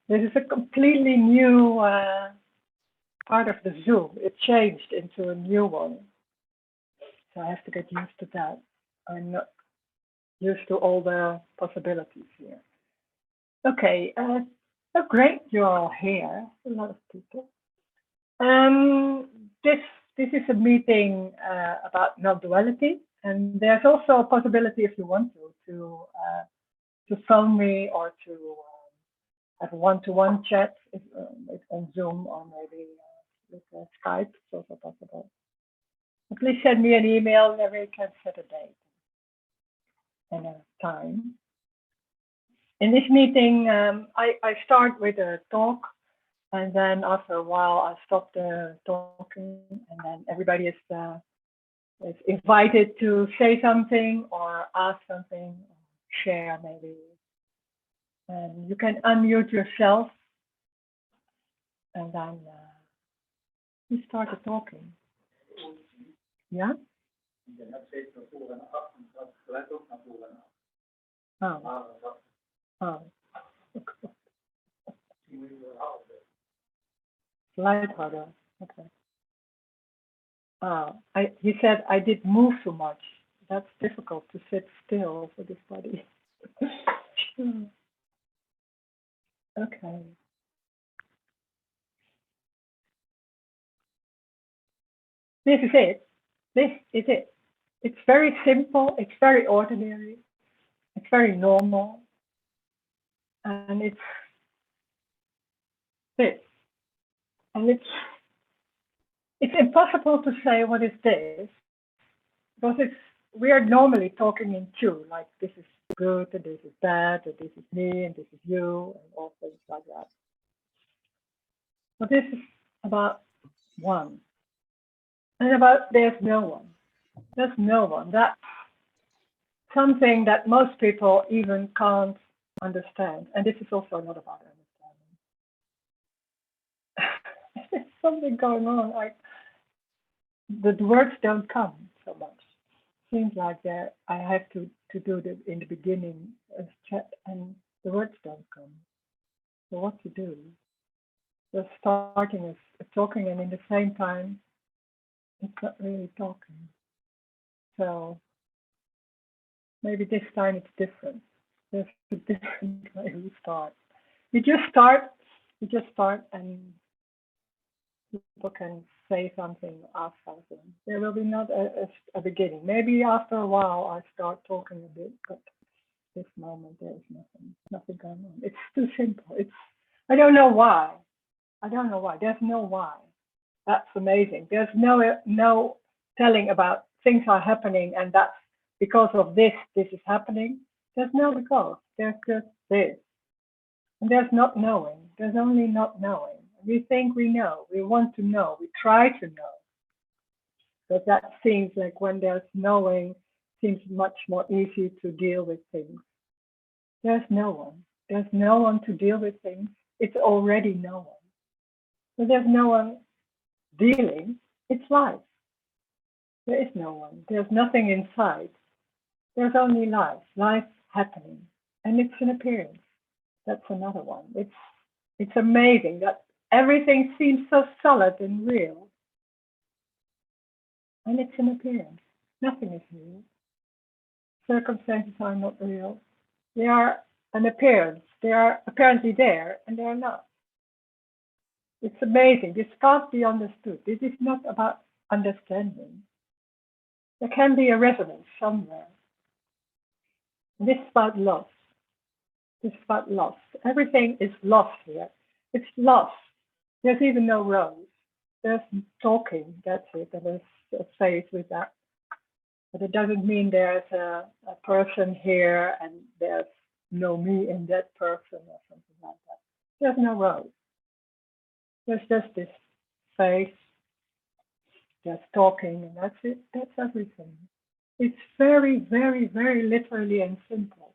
This is a completely new part of the Zoom. It changed into a new one. So I have to get used to that. I'm not used to all the possibilities here. Okay, so great you're all here, a lot of people. This this is a meeting about non-duality, and there's also a possibility if you want to phone me or to have a one-to-one chat on Zoom or maybe with Skype. It's also possible. But please send me an email, and we can set a date and a time. In this meeting, I start with a talk, and then after a while, I stop the talking, and then everybody is invited to say something or ask something, share maybe. And you can unmute yourself, and then we start talking. Yeah? Oh. Oh. Slide harder. Okay. He said I did move too much. That's difficult to sit still for this body. Okay. This is it. This is it. It's very simple. It's very ordinary. It's very normal. And it's this. And it's impossible to say what is this, because we are normally talking in two, like this is good and this is bad and this is me and this is you and all things like that. But this is about one, and about there's no one. There's no one. That's something that most people even can't understand. And this is also not about understanding. There's something going on. The words don't come so much. Seems like that I have to do this in the beginning as chat, and the words don't come. So what to do? Just starting as talking, and in the same time, it's not really talking. So maybe this time it's different. There's a different way we start. You just start, and people can say something, ask something. There will be not a beginning. Maybe after a while I start talking a bit, but this moment there is nothing going on. It's too simple. I don't know why. There's no why. That's amazing. There's no telling about things are happening, and that's because of this is happening. There's no because. There's just this. And there's not knowing. There's only not knowing. We think we know. We want to know. We try to know. But that seems like when there's knowing, seems much more easy to deal with things. There's no one. There's no one to deal with things. It's already no one. So there's no one dealing. It's life. There is no one. There's nothing inside. There's only life. Life happening. And it's an appearance. That's another one. It's amazing that everything seems so solid and real. And it's an appearance. Nothing is real. Circumstances are not real. They are an appearance. They are apparently there, and they are not. It's amazing. This can't be understood. This is not about understanding. There can be a resonance somewhere. And this is about loss. This is about loss. Everything is lost here. It's lost. There's even no Rose. There's talking, that's it. And there's a face with that. But it doesn't mean there's a person here and there's no me in that person or something like that. There's no Rose. There's just this face, just talking, and that's it. That's everything. It's very, very, very literally and simple.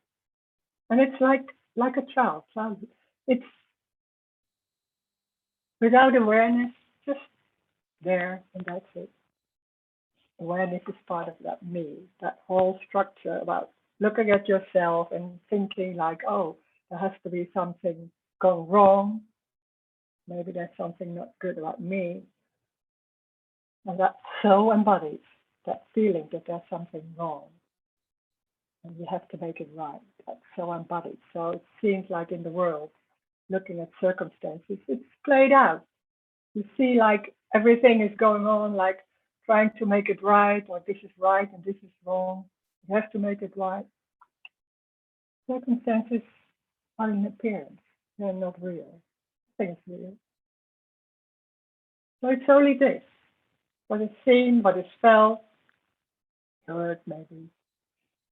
And it's like a child. It's without awareness, just there, and that's it. Awareness is part of that me, that whole structure about looking at yourself and thinking like, oh, there has to be something gone wrong. Maybe there's something not good about me. And that so embodies that feeling that there's something wrong. And you have to make it right. That's so embodied. So it seems like in the world, looking at circumstances, it's played out. You see like everything is going on, like trying to make it right, or this is right and this is wrong. You have to make it right. Circumstances are in appearance. They're not real. Nothing is real. So it's only this. What is seen, what is felt, heard maybe.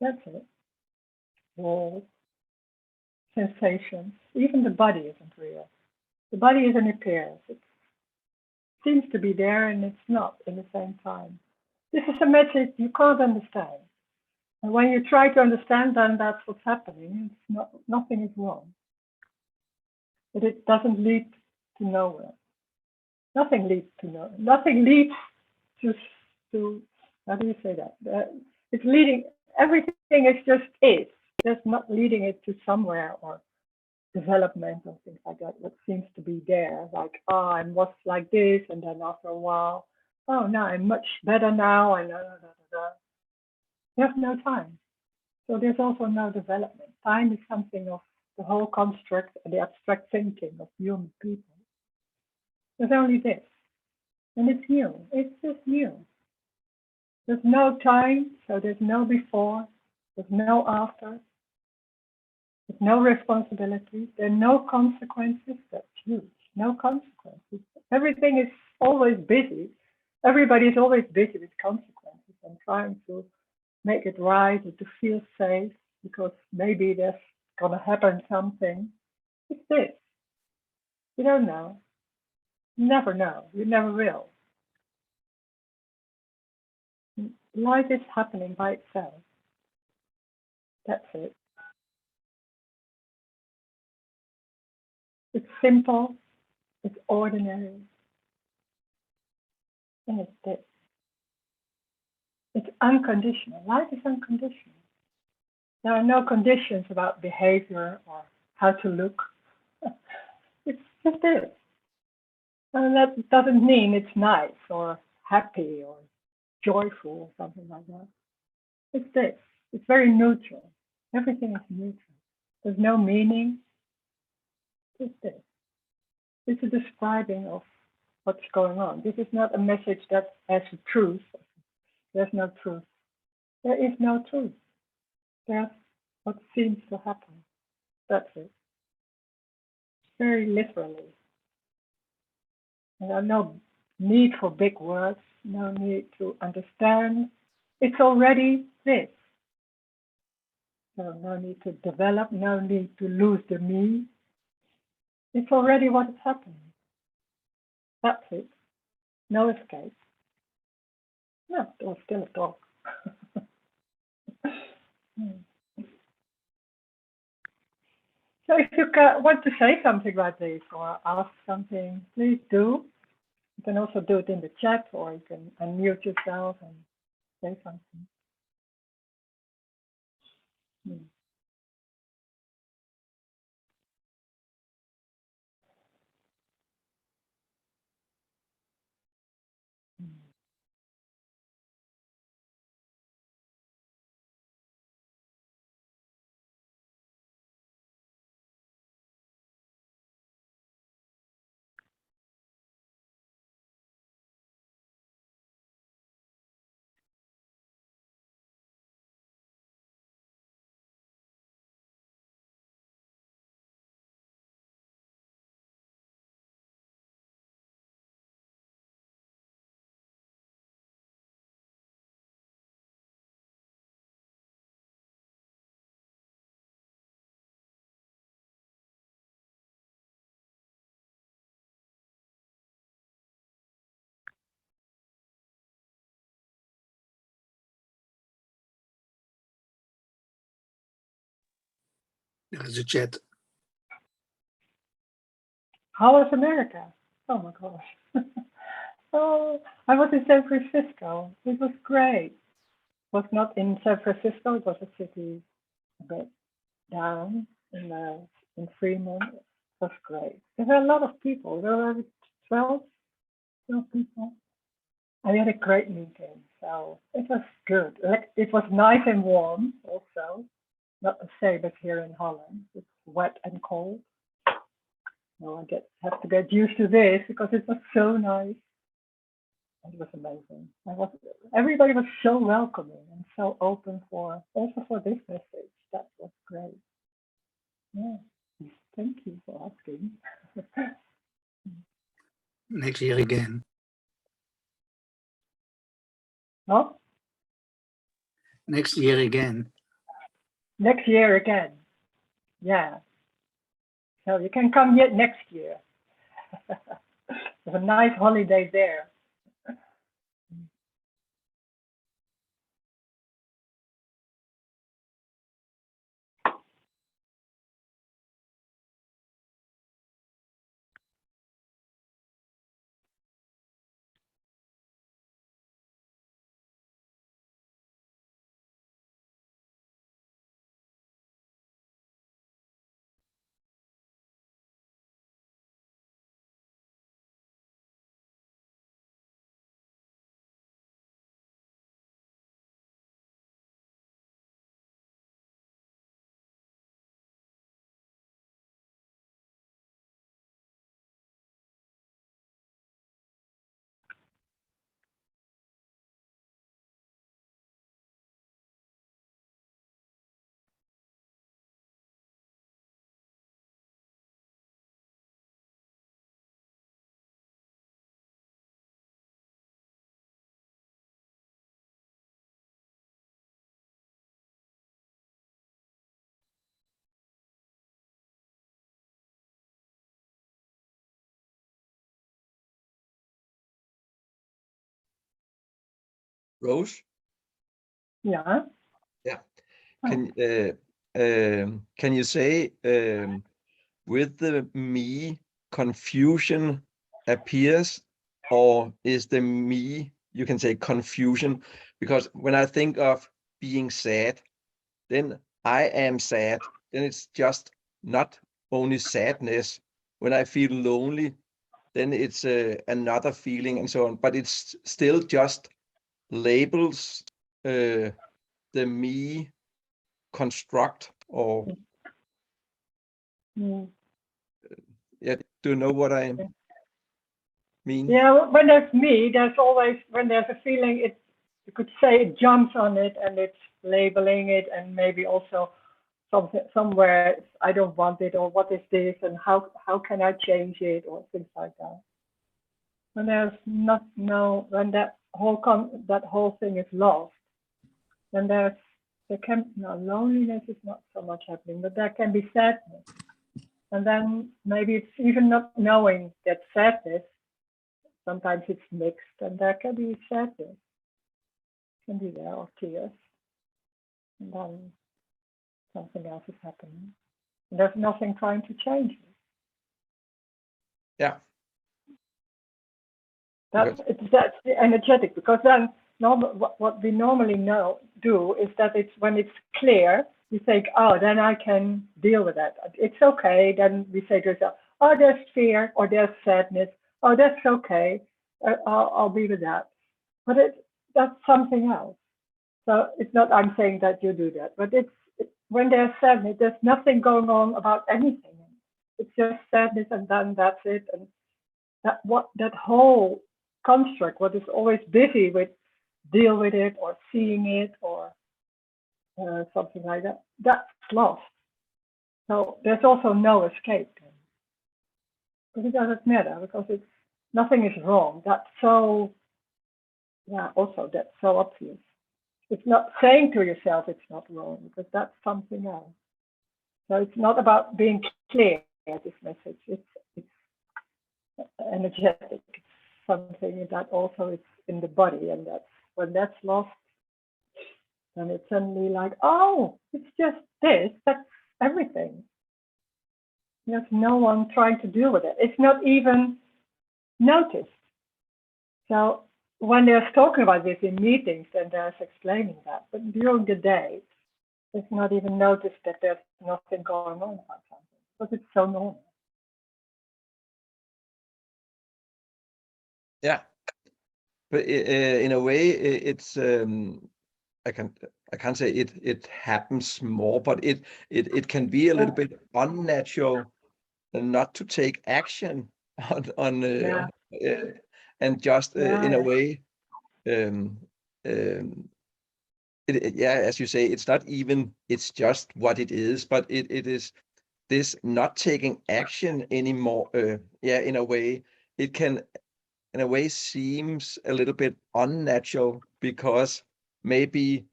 That's it. Walls, sensations. Even the body isn't real. The body is an appearance. It seems to be there and it's not in the same time. This is a message you can't understand. And when you try to understand, then that's what's happening. It's not, nothing is wrong. But it doesn't lead to nowhere. Nothing leads to nowhere. Nothing leads to how do you say that? It's leading, everything is just is. Just not leading it to somewhere or development or things like that. What seems to be there, like, oh, I was like this, and then after a while, oh, no, I'm much better now, and you have no time. So there's also no development. Time is something of the whole construct and the abstract thinking of human people. There's only this, and it's new. It's just new. There's no time, so there's no before, there's no after, there's no responsibility, there are no consequences. That's huge. No consequences. Everything is always busy. Everybody is always busy with consequences and trying to make it right or to feel safe because maybe there's going to happen something. It's this. You don't know. You never know. You never will. Life is happening by itself. That's it. It's simple. It's ordinary. And it's this. It's unconditional. Life is unconditional. There are no conditions about behavior or how to look. It's just this. And that doesn't mean it's nice or happy or joyful or something like that. It's this. It's very neutral. Everything is neutral. There's no meaning. It's this. It's a describing of what's going on. This is not a message that has a truth. There's no truth. There is no truth. There's what seems to happen. That's it. Very literally. And there's no need for big words, no need to understand. It's already this. So no need to develop, no need to lose the me. It's already what is happening. That's it. No escape. No, it was still a talk. So if you want to say something about this or ask something, please do. You can also do it in the chat or you can unmute yourself and say something. There's a chat. How was America? Oh my gosh. Oh, I was in San Francisco. It was great. It was not in San Francisco. It was a city a bit down in Fremont. was great. There were a lot of people. There were 12 people. I had a great meeting, so it was good. Like, it was nice and warm also. Not the same as here in Holland. It's wet and cold. So I have to get used to this because it was so nice. It was amazing. Everybody was so welcoming and so open also for this message. That was great. Yeah. Thank you for asking. Next year again. Oh? Next year again. Next year again. Yeah. So you can come yet next year. There's a nice holiday there. Rose? Yeah. Yeah. Can you say with the me confusion appears, or is the me, you can say confusion? Because when I think of being sad, then I am sad. Then it's just not only sadness. When I feel lonely, then it's another feeling and so on. But it's still just labels the me construct, or yeah, do you know what I mean? Yeah, when there's me, there's always, when there's a feeling, you could say it jumps on it and it's labeling it, and maybe also somewhere I don't want it, or what is this, and how can I change it, or things like that. When there's when that whole thing is lost, then loneliness is not so much happening, but there can be sadness. And then maybe it's even not knowing that sadness, sometimes it's mixed, and there can be sadness, can be there, or tears. And then something else is happening. And there's nothing trying to change it. Yeah. That's the energetic, because then what we normally do is that it's when it's clear, we think, oh, then I can deal with that. It's okay. Then we say to ourselves, oh, there's fear, or there's sadness. Oh, that's okay. I'll be with that. But that's something else. So it's not, I'm saying that you do that, but when there's sadness, there's nothing going on about anything. It's just sadness, and then that's it. And that whole construct, what is always busy with deal with it or seeing it or something like that, that's lost. So there's also no escape. But it doesn't matter, because nothing is wrong. That's so, also that's so obvious. It's not saying to yourself it's not wrong, because that's something else. So it's not about being clear, this message. It's energetic. It's something that also is in the body, and when that's lost, then it's suddenly like, oh, it's just this. That's everything. There's no one trying to deal with it. It's not even noticed. So when they're talking about this in meetings, then they're explaining that. But during the day, it's not even noticed that there's nothing going on about something, because it's so normal. Yeah, but in a way, it's I can't say it happens more, but it can be a little bit unnatural not to take action on and just in a way, yeah, as you say, it's not even, it's just what it is, but it is this not taking action anymore. Yeah, in a way, it can, in a way, seems a little bit unnatural because maybe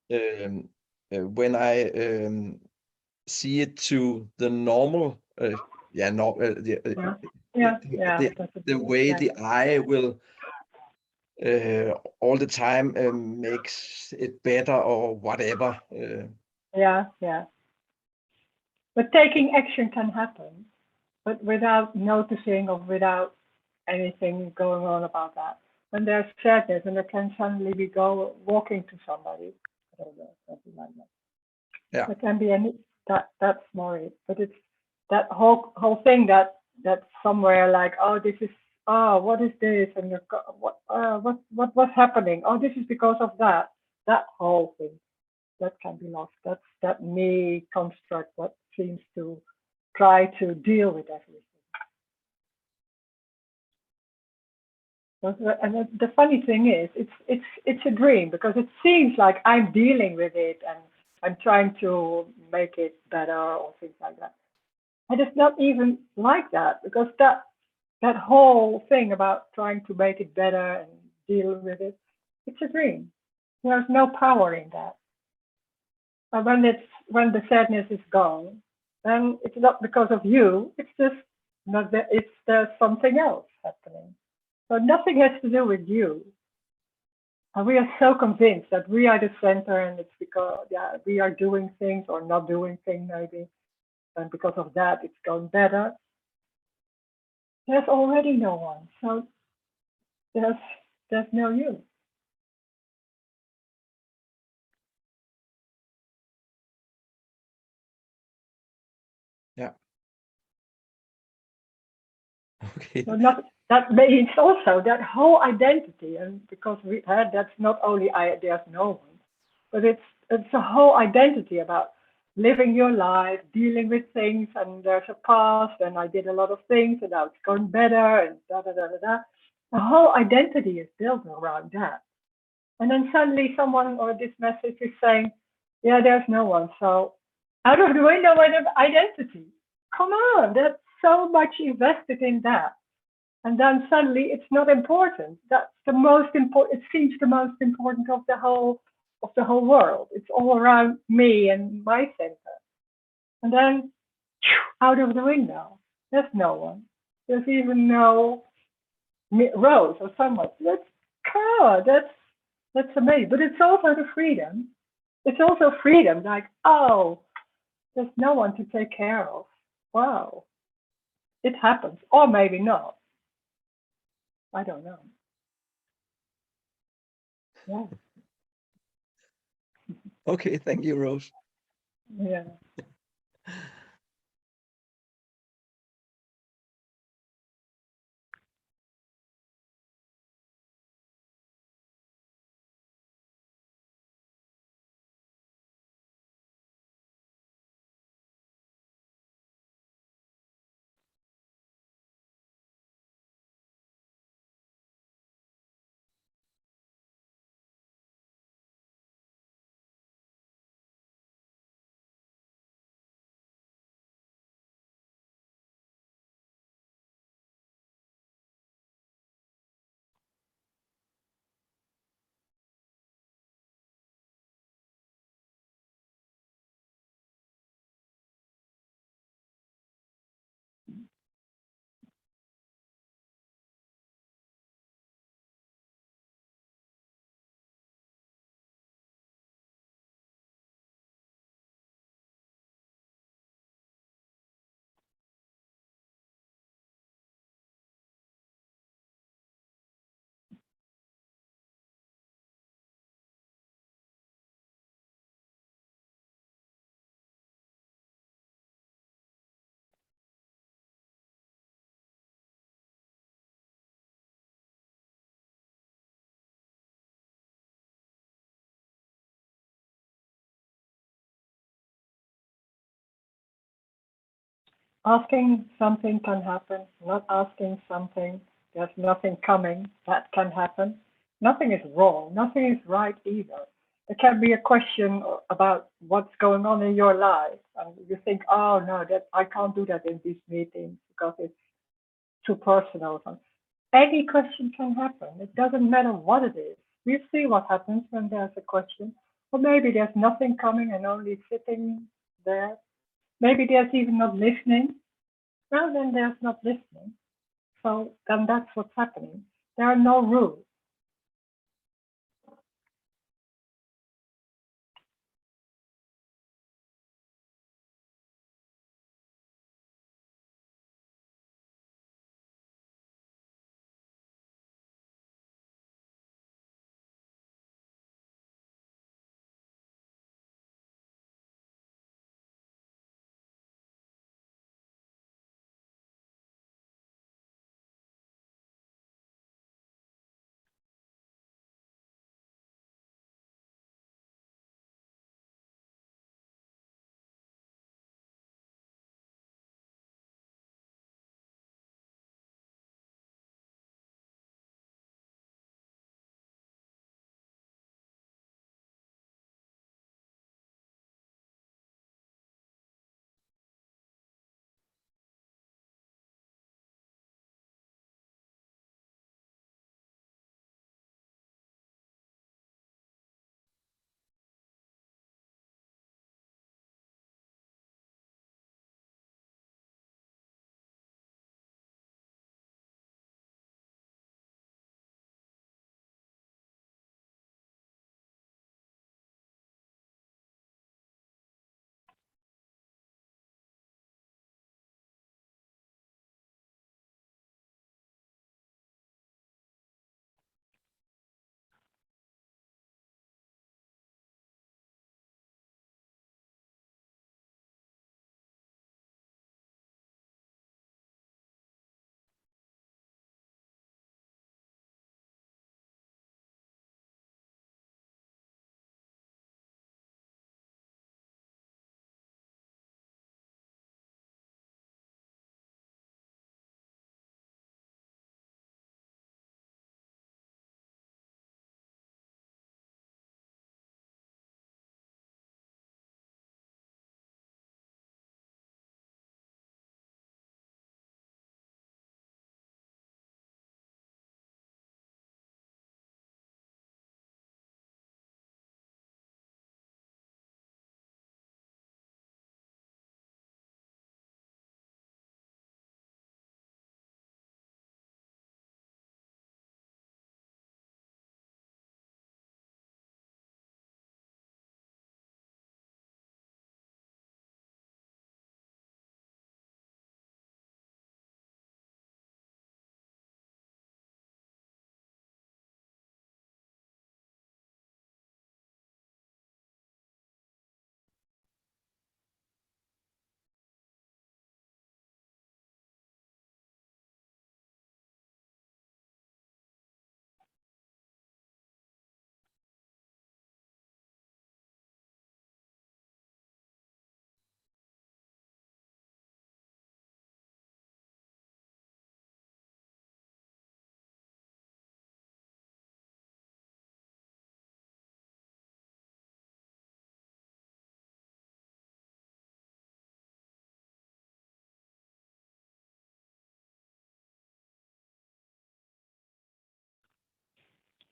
when I see it to the normal, yeah, no, the way the eye will all the time makes it better or whatever. Yeah. But taking action can happen, but without noticing or without anything going on about that. When there's sadness and there can suddenly be walking to somebody, I don't know, something like that. Yeah. There can be any that's more it, but it's that whole thing that's somewhere like, oh, this is, oh, what is this, and what's happening? Oh, this is because of that. That whole thing that can be lost. That's that me construct that seems to try to deal with everything. And the funny thing is, it's a dream because it seems like I'm dealing with it and I'm trying to make it better or things like that. And it's not even like that because that whole thing about trying to make it better and deal with it, it's a dream. There's no power in that. And when the sadness is gone, then it's not because of you. It's just not that there's something else happening. So nothing has to do with you. And we are so convinced that we are the center and it's because we are doing things or not doing things maybe. And because of that, it's going better. There's already no one. So there's no you. Yeah. Okay. So that means also that whole identity, and because we had that's not only there's no one, but it's a whole identity about living your life, dealing with things, and there's a past, and I did a lot of things, and now it's going better, and da da da da da. The whole identity is built around that, and then suddenly someone or this message is saying, "Yeah, there's no one." So out of the window with an identity. Come on, that's so much invested in that. And then suddenly it's not important. That's the most important. It seems the most important of the whole world. It's all around me and my center. And then out of the window, there's no one. There's even no Rose or someone. That's God. That's amazing. But it's also the freedom. It's also freedom. Like, oh, there's no one to take care of. Wow, it happens, or maybe not. I don't know. Yeah. Okay, thank you, Rose. Yeah. Asking something can happen, not asking something, there's nothing coming, that can happen. Nothing is wrong, nothing is right either. It can be a question about what's going on in your life, and you think, oh no, that I can't do that in these meetings because it's too personal. Any question can happen. It doesn't matter what it is. We see what happens when there's a question. Or maybe there's nothing coming and only sitting there. Maybe there's even not listening. Well, then there's not listening. So then that's what's happening. There are no rules.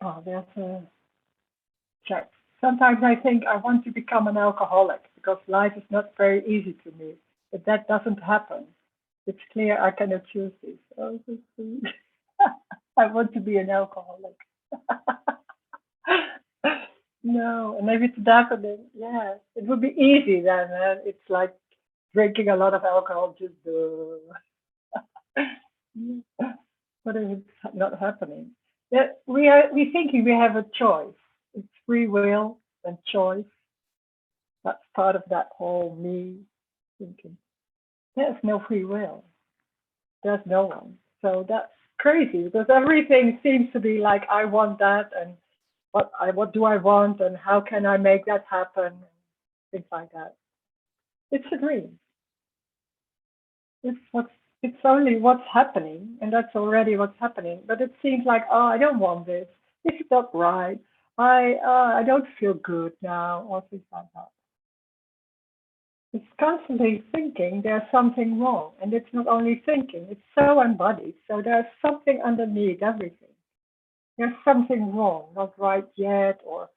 Oh, there's a check. Sometimes I think I want to become an alcoholic because life is not very easy to me. But that doesn't happen. It's clear I cannot choose this. Oh, so sweet. I want to be an alcoholic. No, and if it's happening, yeah, it would be easy then. It's like drinking a lot of alcohol, just but if it's not happening, yeah, we thinking we have a choice. It's free will and choice. That's part of that whole me thinking. There's no free will. There's no one. So that's crazy because everything seems to be like I want that and what do I want and how can I make that happen? Things like that. It's a dream. It's only what's happening, and that's already what's happening. But it seems like, oh, I don't want this. This is not right. I don't feel good now, or things like that. It's constantly thinking there's something wrong, and it's not only thinking, it's so embodied. So there's something underneath everything. There's something wrong, not right yet, or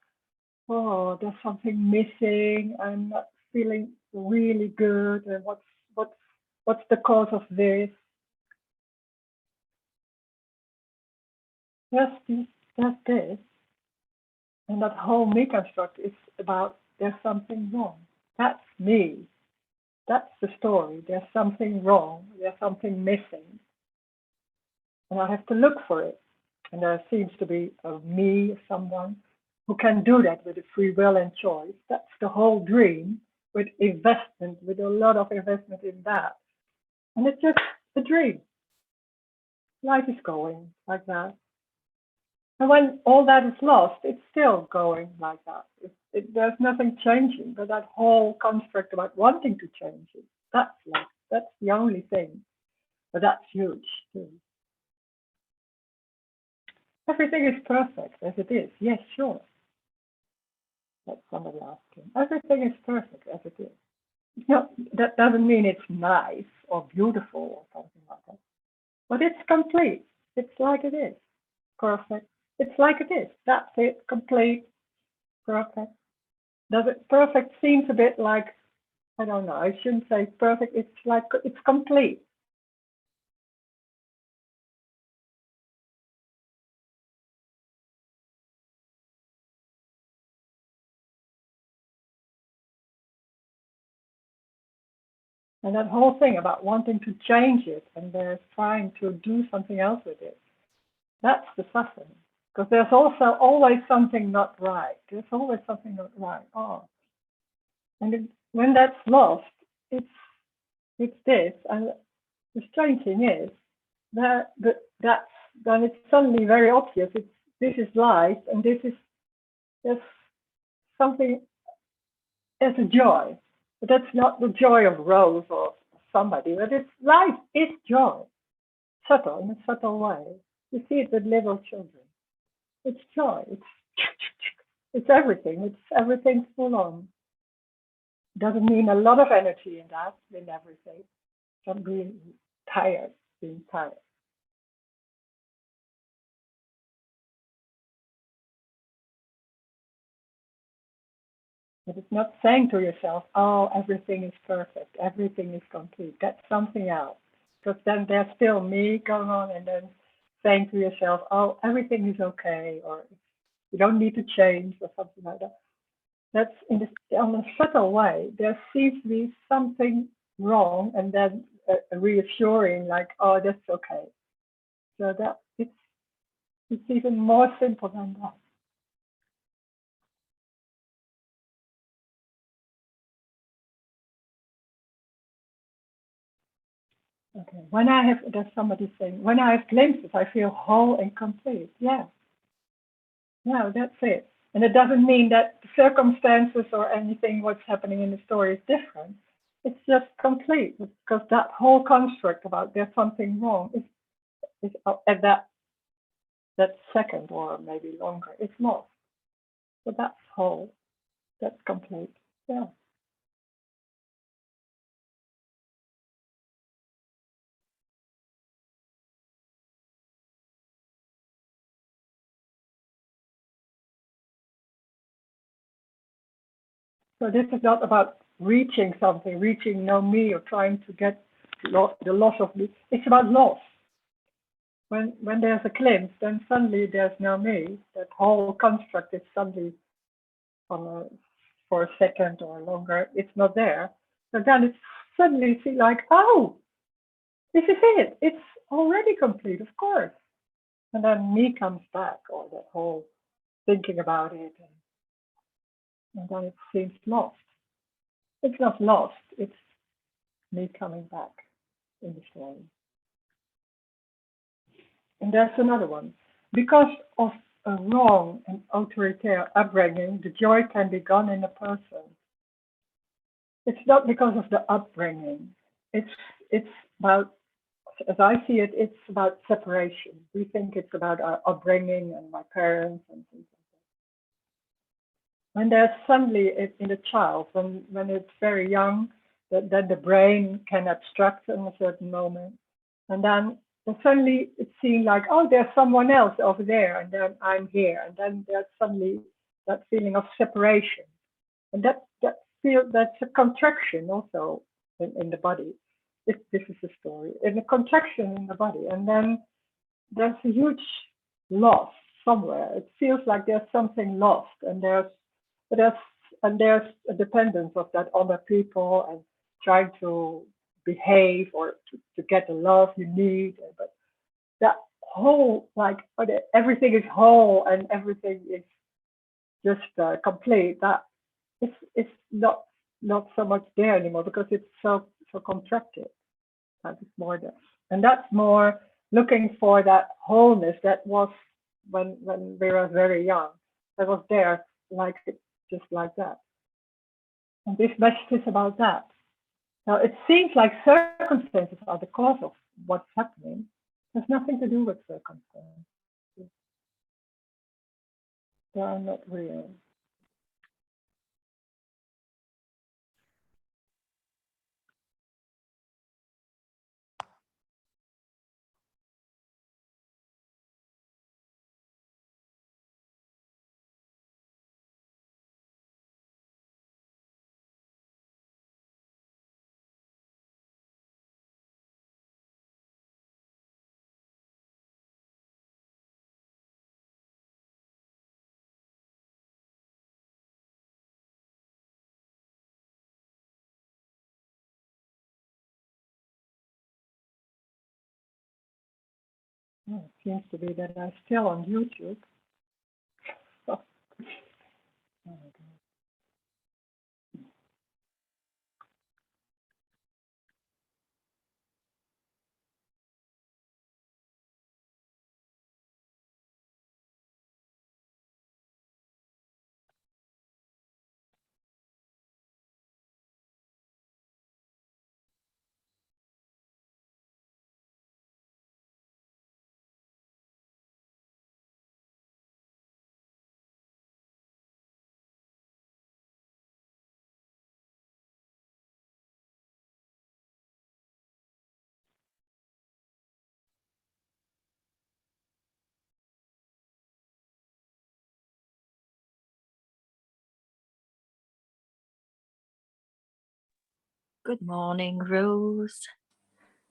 oh, there's something missing. I'm not feeling really good, and what's what's the cause of this? Just this, just this, and that whole me construct is about there's something wrong. That's me. That's the story. There's something wrong. There's something missing, and I have to look for it. And there seems to be a me, someone who can do that with a free will and choice. That's the whole dream, with investment, with a lot of investment in that. And it's just a dream. Life is going like that. And when all that is lost, it's still going like that. There's nothing changing, but that whole construct about wanting to change it, that's the only thing. But that's huge too. Everything is perfect as it is. Yes, sure. That's somebody asking. Everything is perfect as it is. No, that doesn't mean it's nice or beautiful or something like that. But it's complete. It's like it is. Perfect. It's like it is. That's it. Complete. Perfect. Does it perfect seems a bit like, I don't know, I shouldn't say perfect. It's like it's complete. And that whole thing about wanting to change it and they're trying to do something else with it, that's the suffering. Because there's also always something not right. There's always something not right. Oh, and when that's lost, it's this. And the strange thing is that's then it's suddenly very obvious. This is life, and there's something as a joy. But that's not the joy of Rose or somebody. But it's life is joy, subtle in a subtle way. You see it with little children. It's joy. It's everything. It's everything full on. Doesn't mean a lot of energy in that, in everything. From being tired, being tired. But it's not saying to yourself, oh, everything is perfect, everything is complete. That's something else. Because then there's still me going on, and then saying to yourself, oh, everything is okay, or you don't need to change, or something like that. That's on a subtle way. There seems to be something wrong, and then a reassuring, like, oh, that's okay. So that it's even more simple than that. Okay. There's somebody saying, when I have glimpses, I feel whole and complete. Yeah. Yeah, that's it. And it doesn't mean that the circumstances or anything, what's happening in the story is different. It's just complete because that whole construct about there's something wrong is at that second or maybe longer. It's lost. So that's whole. That's complete. Yeah. So this is not about reaching something, reaching no me, or trying to get the loss of me. It's about loss. When there's a glimpse, then suddenly there's no me. That whole construct is suddenly for a second or longer, it's not there. So then it's suddenly see like, oh, this is it. It's already complete, of course. And then me comes back, or that whole thinking about it, and then it seems lost. It's not lost. It's me coming back in the story. And there's another one. Because of a wrong and authoritarian upbringing, the joy can be gone in a person. It's not because of the upbringing. It's about, as I see it, it's about separation. We think it's about our upbringing and my parents and things like that. When there's suddenly in a child, when it's very young, then the brain can abstract in a certain moment, and then suddenly it's seen like, oh, there's someone else over there, and then I'm here, and then there's suddenly that feeling of separation, and that's a contraction also in the body. This is the story, in a contraction in the body, and then there's a huge loss somewhere. It feels like there's something lost, and there's a dependence of that other people and trying to behave or to get the love you need. But that whole, like, everything is whole and everything is just complete. That it's not so much there anymore because it's so contracted. That is more there, and that's more looking for that wholeness that was when we were very young. That was there, like just like that. And this message is about that. Now, it seems like circumstances are the cause of what's happening. It has nothing to do with circumstances. They are not real. Oh, it seems to be that I'm still on YouTube. Oh, my God. Good morning, Rose.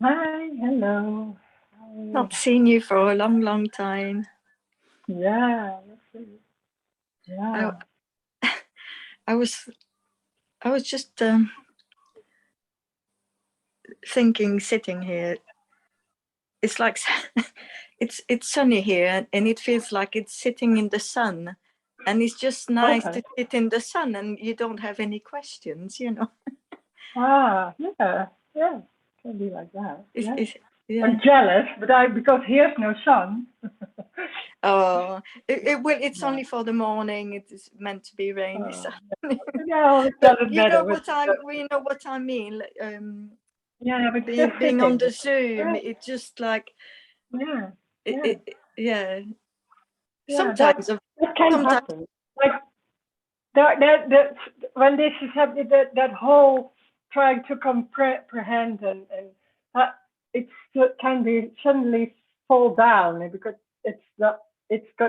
Hi, hello. Not seen you for a long, long time. Yeah, yeah. I was just thinking, sitting here. It's like it's sunny here, and it feels like it's sitting in the sun, and it's just nice Okay. to sit in the sun, and you don't have any questions, you know. Yeah. Can be like that. Yeah. Yeah. I'm jealous, but because here's no sun. Oh, it's Yeah. only for the morning. It is meant to be rainy. Oh, So. no, it But doesn't you matter. know what I mean. Yeah, but just Being on sitting. the Zoom, Yeah, it just like yeah, yeah. yeah. Sometimes, That can sometimes, happen. Like that when this is happening, that whole trying to comprehend and it can be suddenly fall down because it's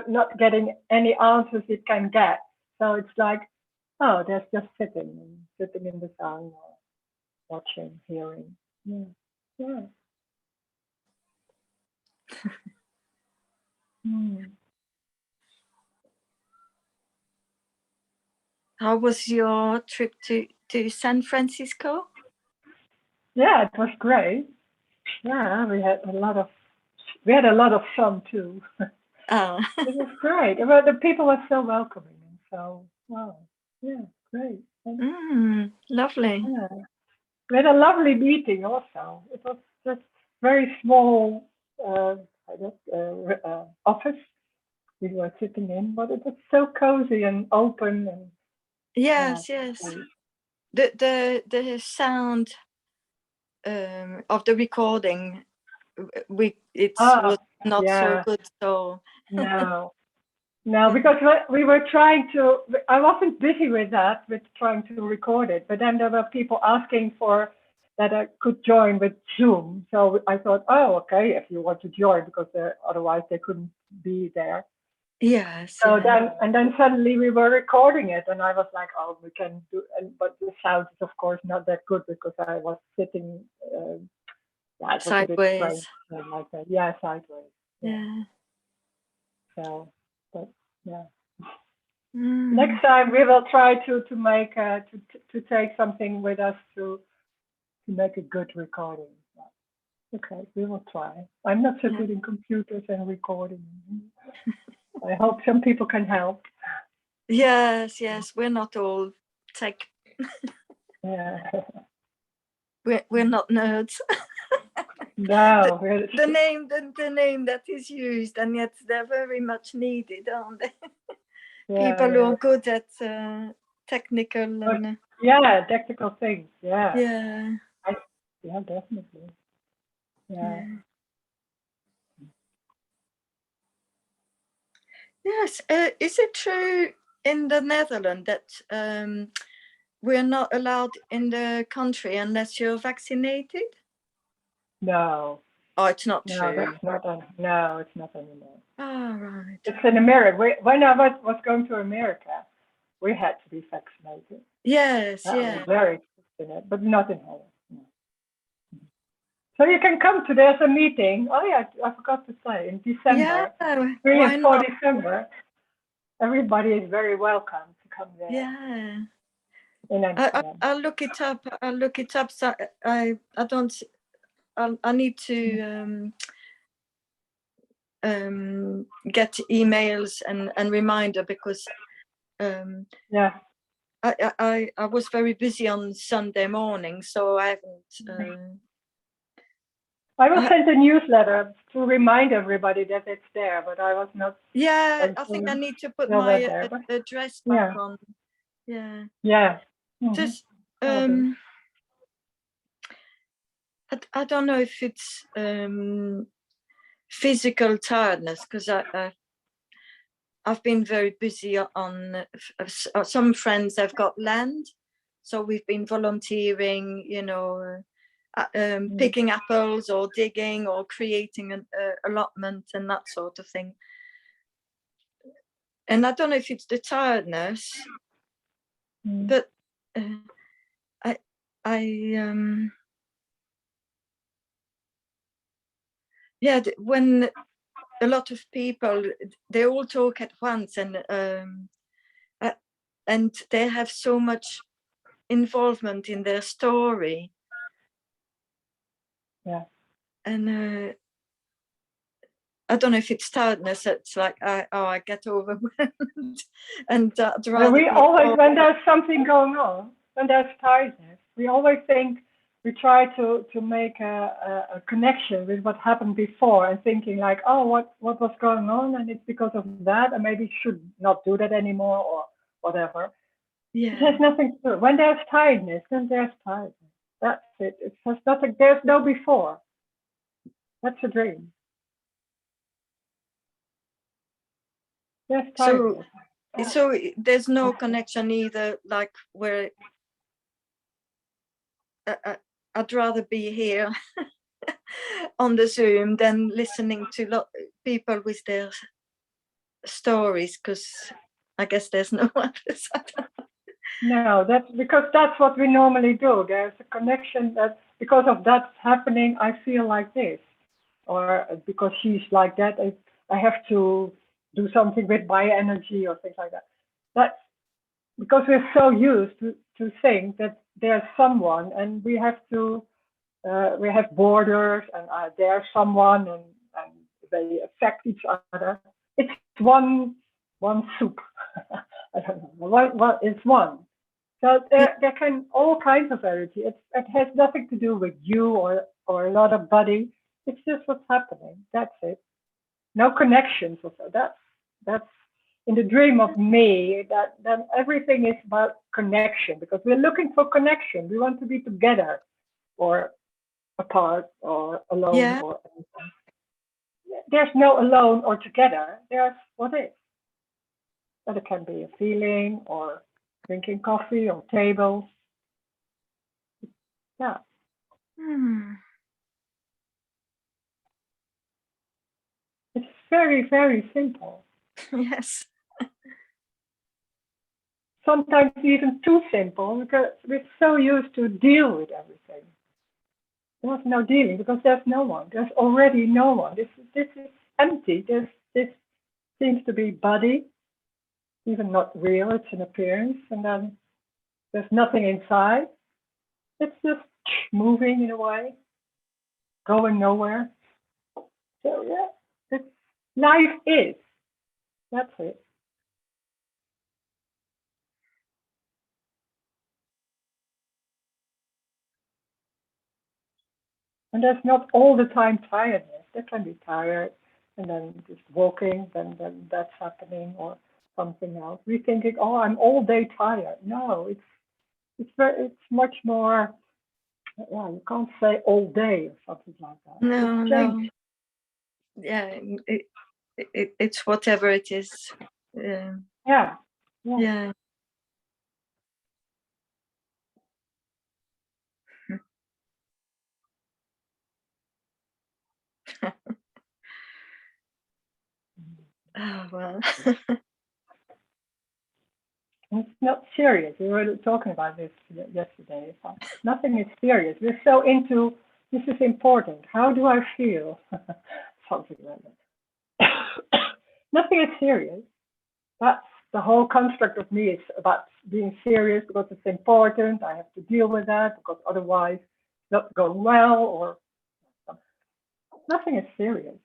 not getting any answers it can get. So it's like, oh, there's just sitting in the sun or watching, hearing. Yeah, yeah. Hmm. how was your trip to San Francisco? Yeah, it was great. Yeah, we had a lot of fun too. Oh, It was great. Well, the people were so welcoming and so wow. Yeah, great. lovely. Yeah. We had a lovely meeting also. It was just very small office we were sitting in, but it was so cozy and open and Yes. great. The sound of the recording, it was not so good. So no, because we were trying to. I wasn't busy with that, with trying to record it. But then there were people asking for that I could join with Zoom. So I thought, oh, okay, if you want to join, because otherwise they couldn't be there. Yes. So then suddenly we were recording it, and I was like, oh, we can do. But the sound is of course not that good because I was sitting sideways. Like that. Yeah, sideways. Yeah. So, but yeah. Mm. Next time we will try to make to take something with us to make a good recording. Okay, we will try. I'm not so good in computers and recording. I hope some people can help. Yes, we're not all tech. Yeah. We're not nerds. No. the name that is used, and yet they're very much needed, aren't they? People who are good at technical and technical things. Yeah. Yeah, Definitely. Yeah. Yes. Is it true in the Netherlands that we're not allowed in the country unless you're vaccinated? No. Oh, it's not true. That's not no, it's not anymore. Oh, right. It's in America. When I was going to America, we had to be vaccinated. Yes, was very interesting, but not in Holland. No. So you can come to, there's a meeting. Oh yeah, I forgot to say, in December, 3 and 4 December, everybody is very welcome to come there. Yeah. In Amsterdam. I'll look it up. So I don't. I need to get emails and reminder because I was very busy on Sunday morning, so I haven't. I will send a newsletter to remind everybody that it's there, but I was not. Yeah, I think I need to put my address back on. Yeah. Yeah. Just I don't know if it's physical tiredness because I've been very busy on some friends have got land, so we've been volunteering, picking apples or digging or creating an allotment and that sort of thing. And I don't know if it's the tiredness, but when a lot of people, they all talk at once and they have so much involvement in their story. Yeah. And I don't know if it's tiredness. It's like I get overwhelmed, and we always, when there's something going on, when there's tiredness, we always think, we try to make a connection with what happened before, and thinking like, oh, what was going on, and it's because of that, and maybe should not do that anymore or whatever. Yeah. It has nothing to do. When there's tiredness, then there's tiredness. That's it. It has nothing. There's no before. That's a dream. So there's no connection either, like where I'd rather be here on the Zoom than listening to people with their stories, because I guess there's no others. No, that's because that's what we normally do. There's a connection that because of that happening, I feel like this, or because she's like that, I have to do something with my energy or things like that. That's because we're so used to think that there's someone, and we have borders, and there's someone, and they affect each other. It's one soup. I don't know. What is one? So there can all kinds of energy. It has nothing to do with you or another body. It's just what's happening. That's it. No connections or so. That's in the dream of me. Then everything is about connection, because we're looking for connection. We want to be together, or apart or alone Yeah. or anything. There's no alone or together. There's what is. But it can be a feeling or drinking coffee or tables. Yeah. Hmm. It's very, very simple. Yes. Sometimes even too simple because we're so used to deal with everything. There's no dealing because there's no one. There's already no one. This is empty. This seems to be body, even not real. It's an appearance, and then there's nothing inside. It's just moving in a way, going nowhere. So yeah, it's, life is. That's it. And there's not all the time tiredness. There can be tired, and then just walking, then that's happening, or something else. We're thinking, oh, I'm all day tired. No, it's much more. Yeah, you can't say all day or something like that. No, It's no. change. Yeah, it's whatever it is. Yeah, Yeah. Oh, well. it's not serious. We were talking about this yesterday. Nothing is serious. We're so into this is important. How do I feel? Something like that. Nothing is serious. That's the whole construct of me is about being serious because it's important. I have to deal with that because otherwise it's not going well or nothing is serious.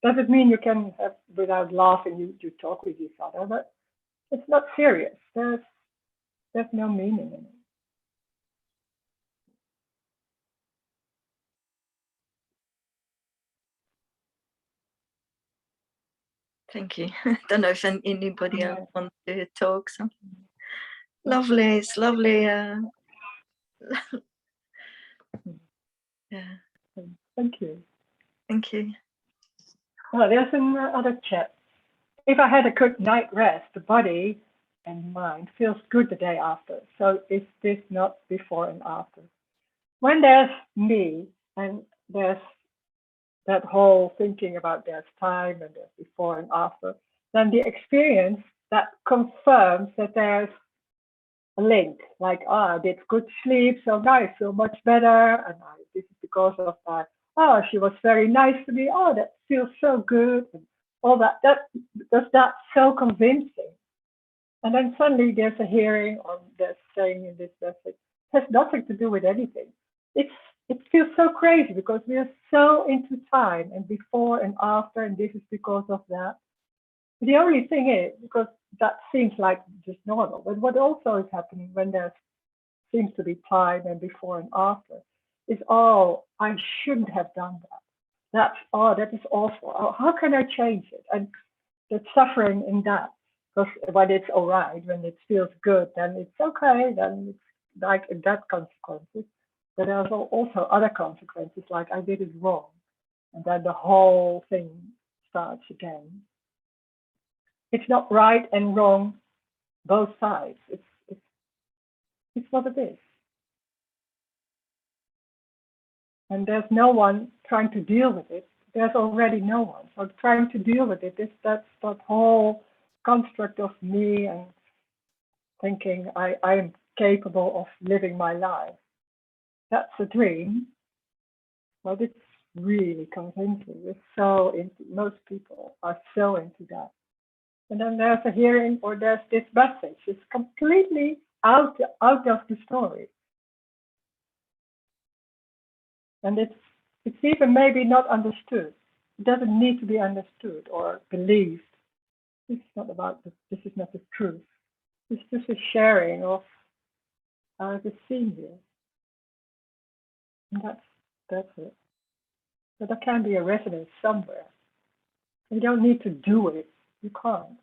Does it mean you can have without laughing you talk with each other? But it's not serious. There's no meaning in it. Thank you. I don't know if anybody else Yeah. wants to talk. Something lovely. It's lovely. Yeah. Thank you. Thank you. Well, there's another chat. If I had a good night rest, the body and mind feels good the day after. So is this not before and after? When there's me and there's that whole thinking about there's time and there's before and after, then the experience that confirms that there's a link, like, oh, I did good sleep, so now I feel much better, and this is because of that. Oh, she was very nice to me. Oh, that feels so good, and all that. Because that's so convincing. And then suddenly there's a hearing, or there's saying in this message, it has nothing to do with anything. It feels so crazy because we are so into time and before and after, and this is because of that. The only thing is, because that seems like just normal, but what also is happening when there seems to be time and before and after is, oh, I shouldn't have done that. That is awful. Oh, how can I change it? And the suffering in that, because when it's all right, when it feels good, then it's okay, then it's like that consequences. But there's also other consequences, like I did it wrong. And then the whole thing starts again. It's not right and wrong, both sides. It's what it is. And there's no one trying to deal with it. There's already no one. So trying to deal with it is that whole construct of me and thinking I am capable of living my life. That's a dream, but it's really convincing. It's so into, most people are so into that. And then there's a hearing or there's this message. It's completely out of the story. And it's even maybe not understood. It doesn't need to be understood or believed. This is not about this is not the truth. It's just a sharing of the scene here. And that's it. But there can be a resonance somewhere. You don't need to do it. You can't.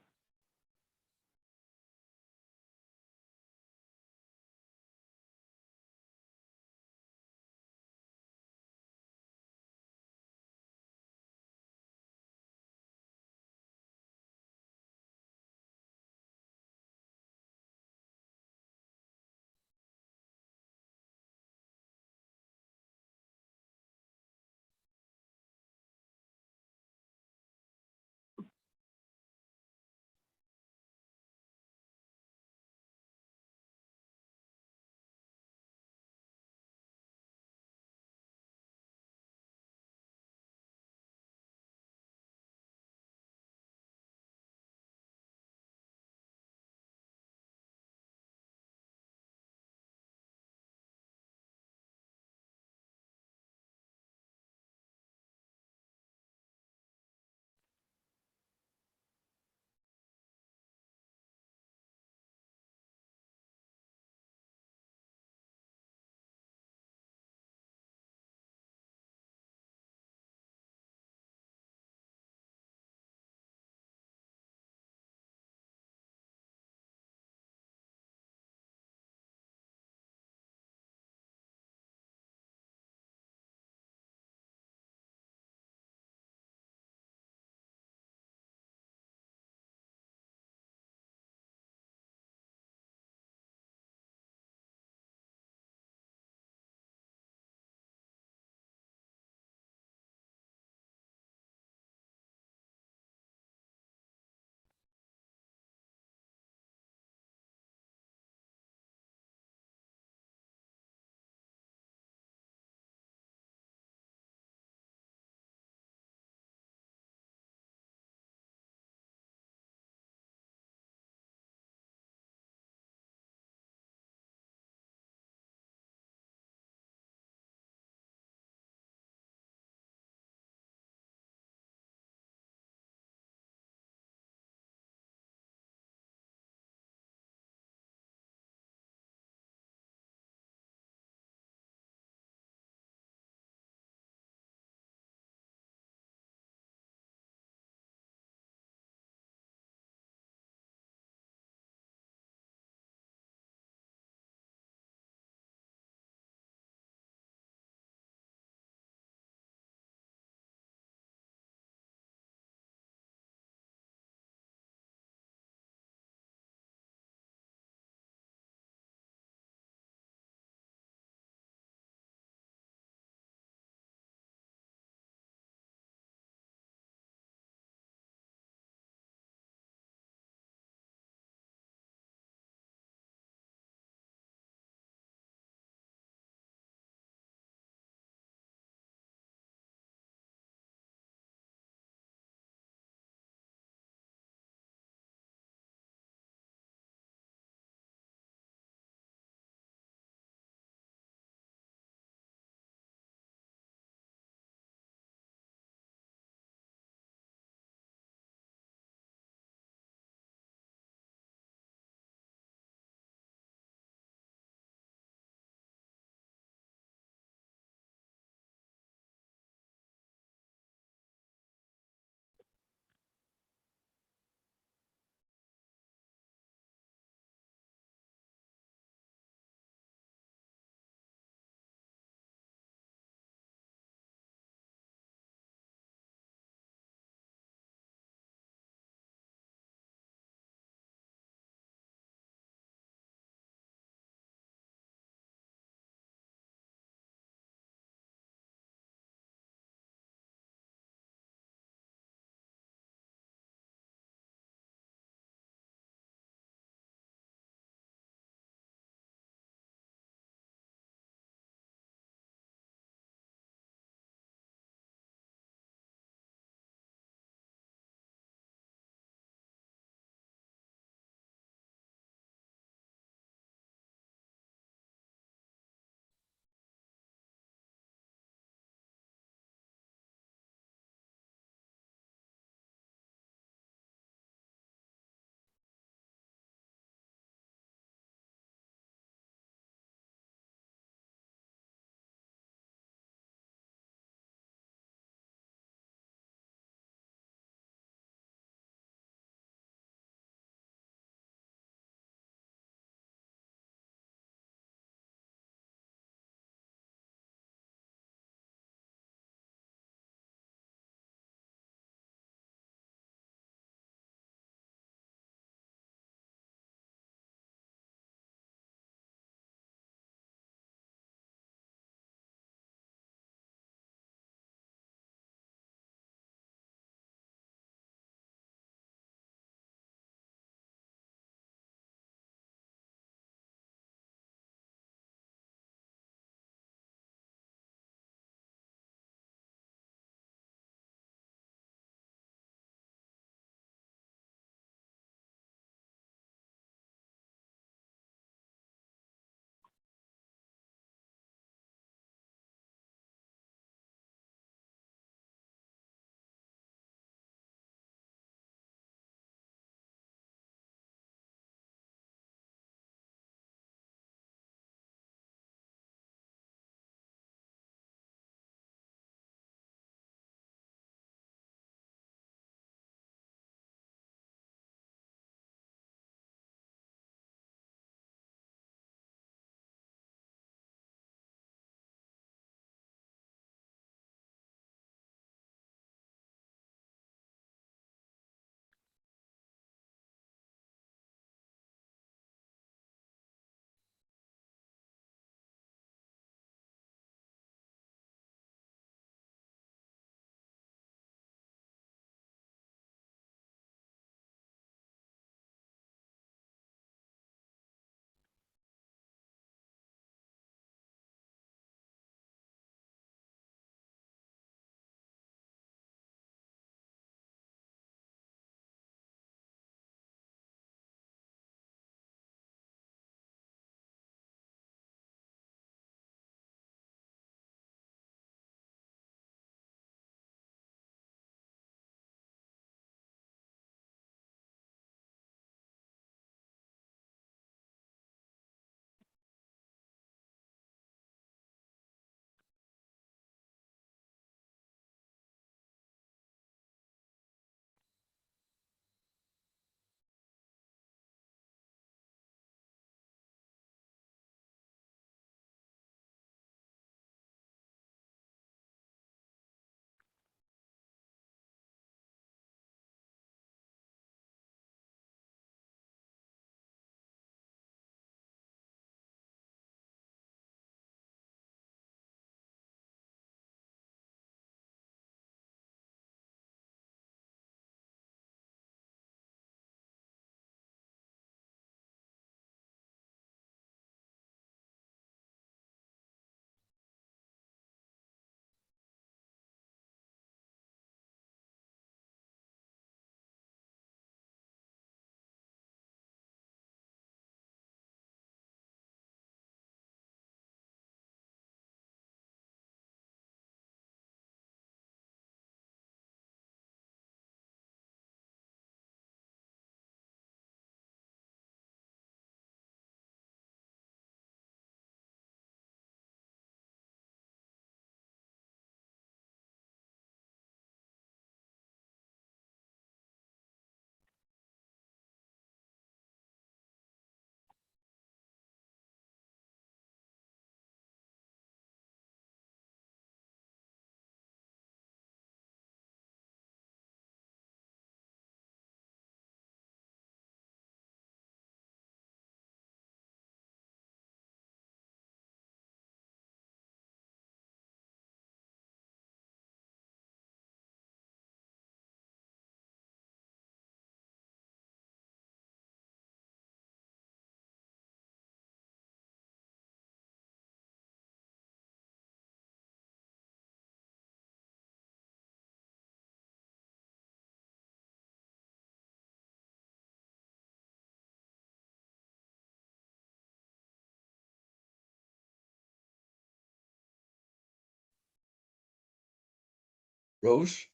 Rose?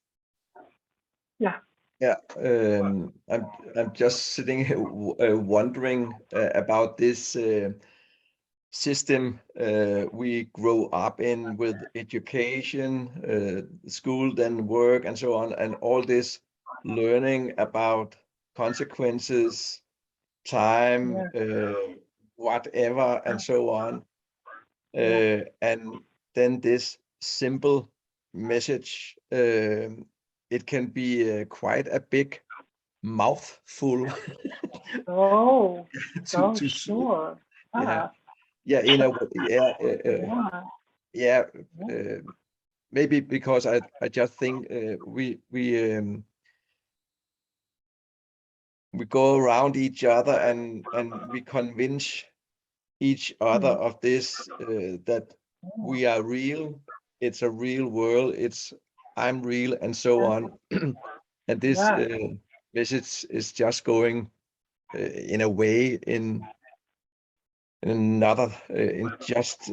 Yeah. Yeah, I'm just sitting here wondering about this system we grow up in with education, school, then work, and so on, and all this learning about consequences, time, whatever, and so on. And then this simple message, it can be quite a big mouthful Oh, to sure. yeah, yeah, in a way, yeah, Yeah. yeah. Maybe because I just think we go around each other and we convince each other of this that we are real. It's a real world. I'm real, and so on. And this message is just going in a way in another in just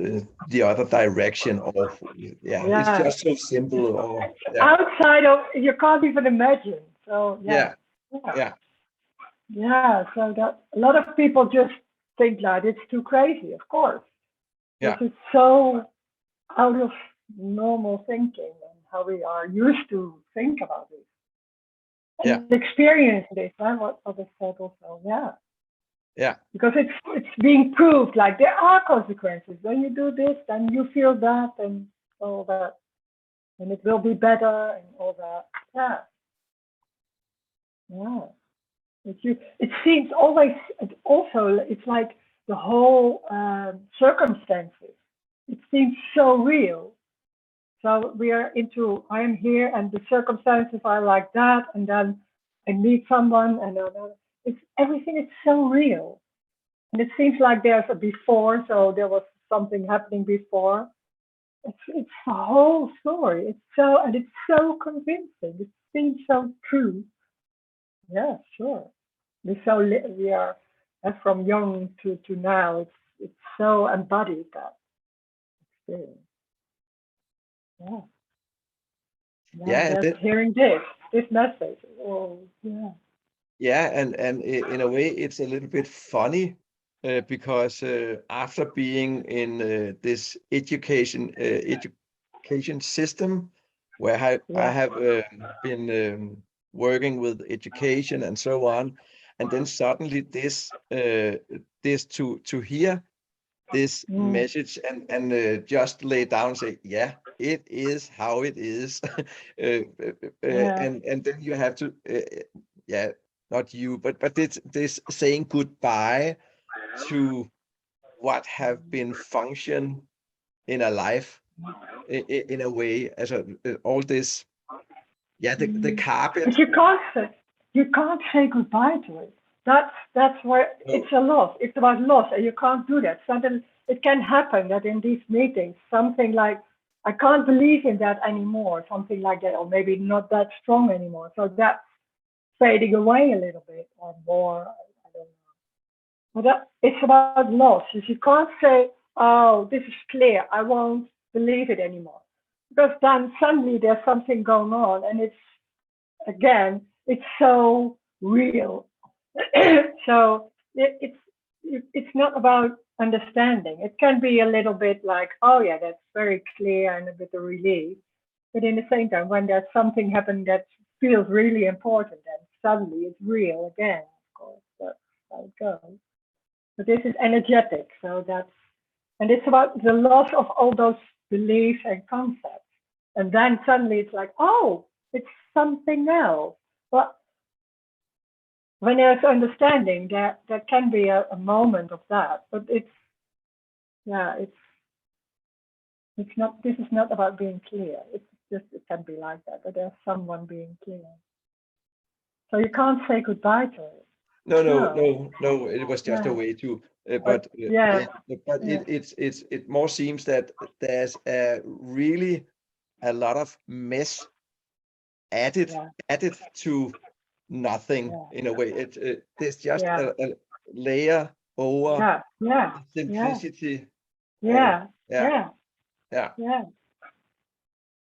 the other direction. Or it's just so simple. Or outside of, you can't even imagine. So yeah. So that a lot of people just think that it's too crazy, of course. Yeah. Because it's so out of normal thinking and how we are used to think about it. And experience this, what others said also, Yeah. Because it's being proved, like there are consequences. When you do this, then you feel that and all that. And it will be better and all that. It seems always, also, it's like the whole circumstances. It seems so real. So we are into, I am here and the circumstances are like that. And then I meet someone and everything is so real. And it seems like there's a before. So there was something happening before. It's the whole story. It's so convincing. It seems so true. Yeah, sure. We are from young to now. It's so embodied, that experience. Just hearing this message. Oh, yeah. Yeah, and in a way, it's a little bit funny because after being in this education system, where I have been working with education and so on, and then suddenly this to hear this message and just lay down and say, yeah, it is how it is, and then you have to not you, but this saying goodbye to what have been function in a life in a way, as all this, the carpet. But you can't say goodbye to it. That's where it's a loss. It's about loss, and you can't do that. Suddenly, it can happen that in these meetings, something like, I can't believe in that anymore, something like that, or maybe not that strong anymore. So that's fading away a little bit or more. I don't know. But it's about loss. If you can't say, oh, this is clear, I won't believe it anymore. Because then suddenly there's something going on, and it's so real. So it's not about understanding. It can be a little bit like, oh yeah, that's very clear and a bit of relief. But in the same time, when there's something happening that feels really important, and suddenly it's real again, of course. That's how it goes. But this is energetic, and it's about the loss of all those beliefs and concepts. And then suddenly it's like, oh, it's something else. But when there's understanding, there can be a moment of that. But it's not. This is not about being clear. It's just, it can be like that. But there's someone being clear. So you can't say goodbye to it. No. It was just a way to. But it more seems that there's really a lot of mess added to nothing in a way. There's just a layer over simplicity.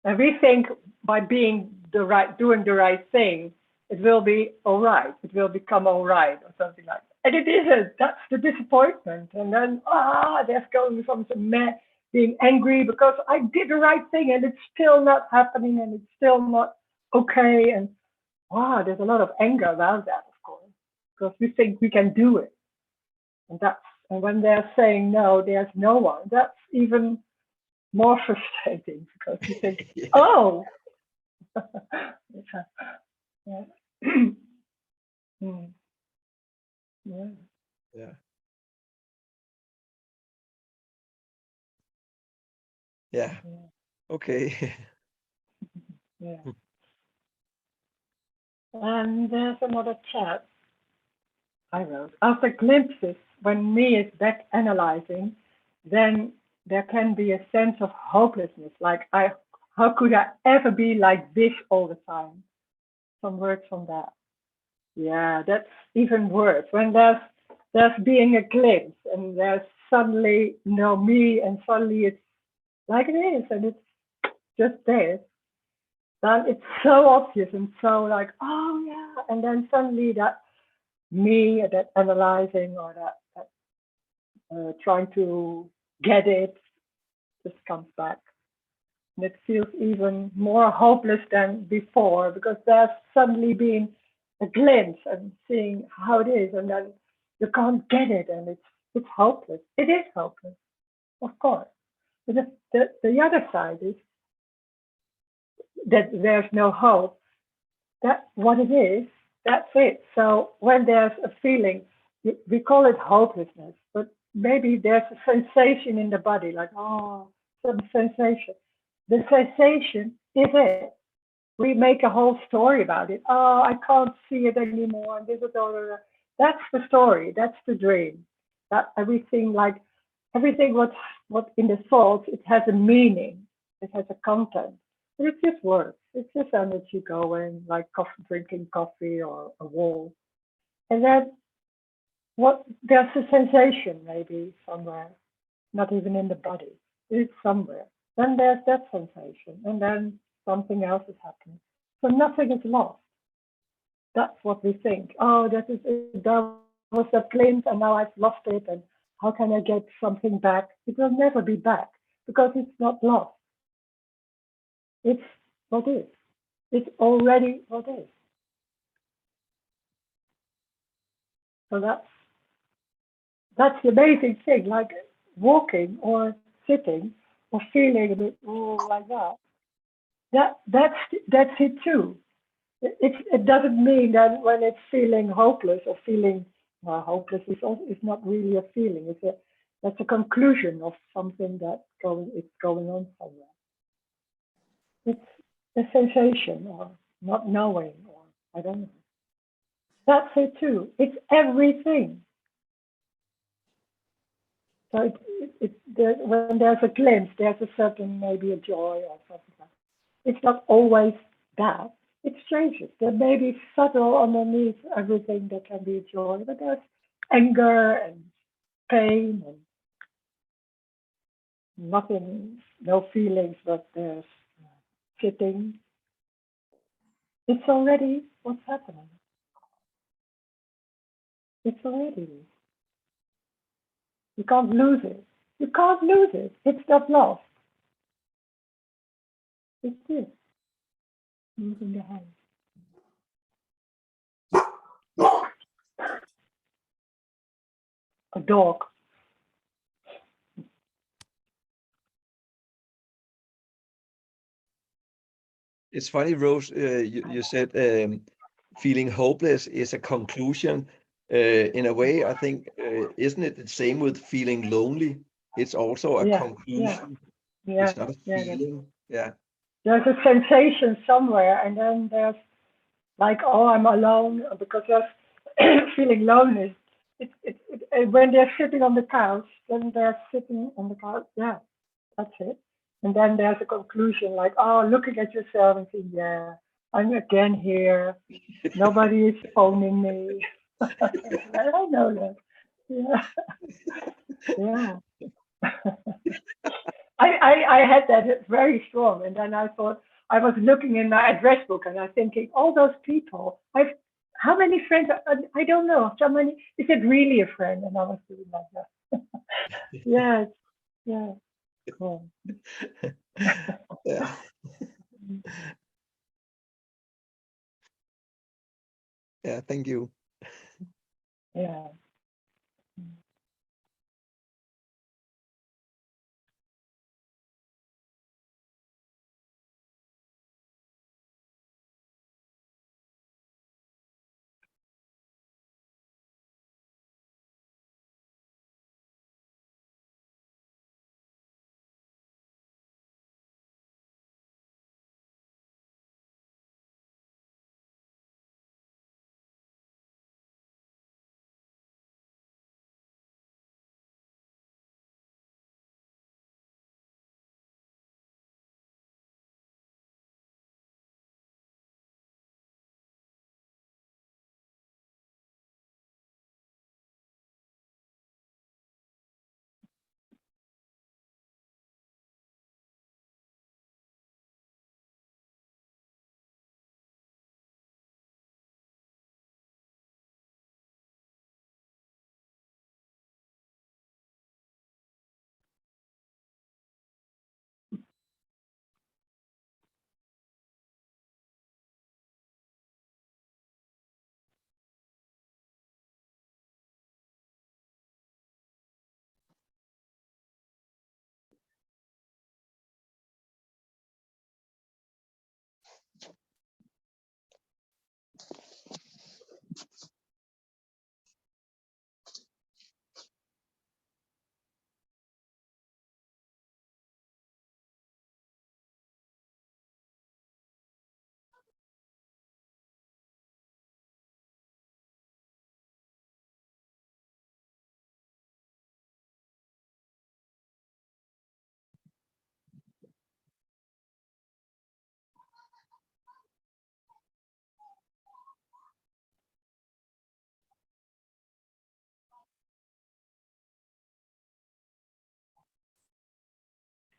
And we think by doing the right thing, it will be all right. It will become all right or something like that. And it isn't. That's the disappointment. And then, there's going from being angry because I did the right thing and it's still not happening and it's still not okay. And there's a lot of anger about that, of course, because we think we can do it. And when they're saying no, there's no one. That's even more frustrating because you think, Yeah. oh, yeah. Mm. Yeah. Yeah. Yeah. Yeah. Okay. Yeah. And there's another chat I wrote. After glimpses, when me is back analyzing, then there can be a sense of hopelessness. Like, how could I ever be like this all the time? Some words from that. Yeah, that's even worse. When there's being a glimpse and there's suddenly no me and suddenly it's like it is and it's just there. Then it's so obvious and so like, oh yeah, and then suddenly that me, that analyzing or that trying to get it just comes back. And it feels even more hopeless than before because there's suddenly been a glimpse and seeing how it is, and then you can't get it, and it's hopeless. It is hopeless, of course. But the other side is that there's no hope. That's what it is. That's it. So when there's a feeling, we call it hopelessness, but maybe there's a sensation in the body, like some sensation. The sensation is it. We make a whole story about it. Oh, I can't see it anymore. And this is all. That's the story. That's the dream. That everything, like everything, what in the thoughts, it has a meaning. It has a content. But it just works. It's just energy going, like drinking coffee or a wall. And then there's a sensation maybe somewhere, not even in the body. It's somewhere. Then there's that sensation, and then something else is happening. So nothing is lost. That's what we think. Oh, that was a glimpse, and now I've lost it. And how can I get something back? It will never be back because it's not lost. It's what is. It's already what is. So that's the amazing thing. Like walking or sitting or feeling a bit like that. That's it too. It doesn't mean that when it's feeling hopeless or feeling hopeless is not really a feeling. That's a conclusion of something it's going on somewhere. It's a sensation or not knowing or I don't know. That's it too. It's everything. So when there's a glimpse, there's a certain maybe a joy or something like that. It's not always that. It changes. There may be subtle underneath everything that can be joy, but there's anger and pain and nothing, no feelings, but there's sitting. It's already what's happening. It's already. You can't lose it. You can't lose it. It's not lost. It's this. Moving the hand. A dog. It's funny, Rose, you said feeling hopeless is a conclusion. In a way, I think, isn't it the same with feeling lonely? It's also a conclusion. Yeah. It's not a feeling. Yeah. There's a sensation somewhere, and then there's like, oh, I'm alone, because there's feeling lonely. When they're sitting on the couch, then they're sitting on the couch. Yeah, that's it. And then there's a conclusion like, oh, looking at yourself and saying, yeah, I'm again here. Nobody is phoning me. I don't know that. Yeah. Yeah. I had that very strong, and then I thought I was looking in my address book, and I was thinking, all those people, how many friends? I don't know. So many. Is it really a friend? And I was doing like that. Yes, yeah, cool. Yeah. Yeah, thank you. Yeah.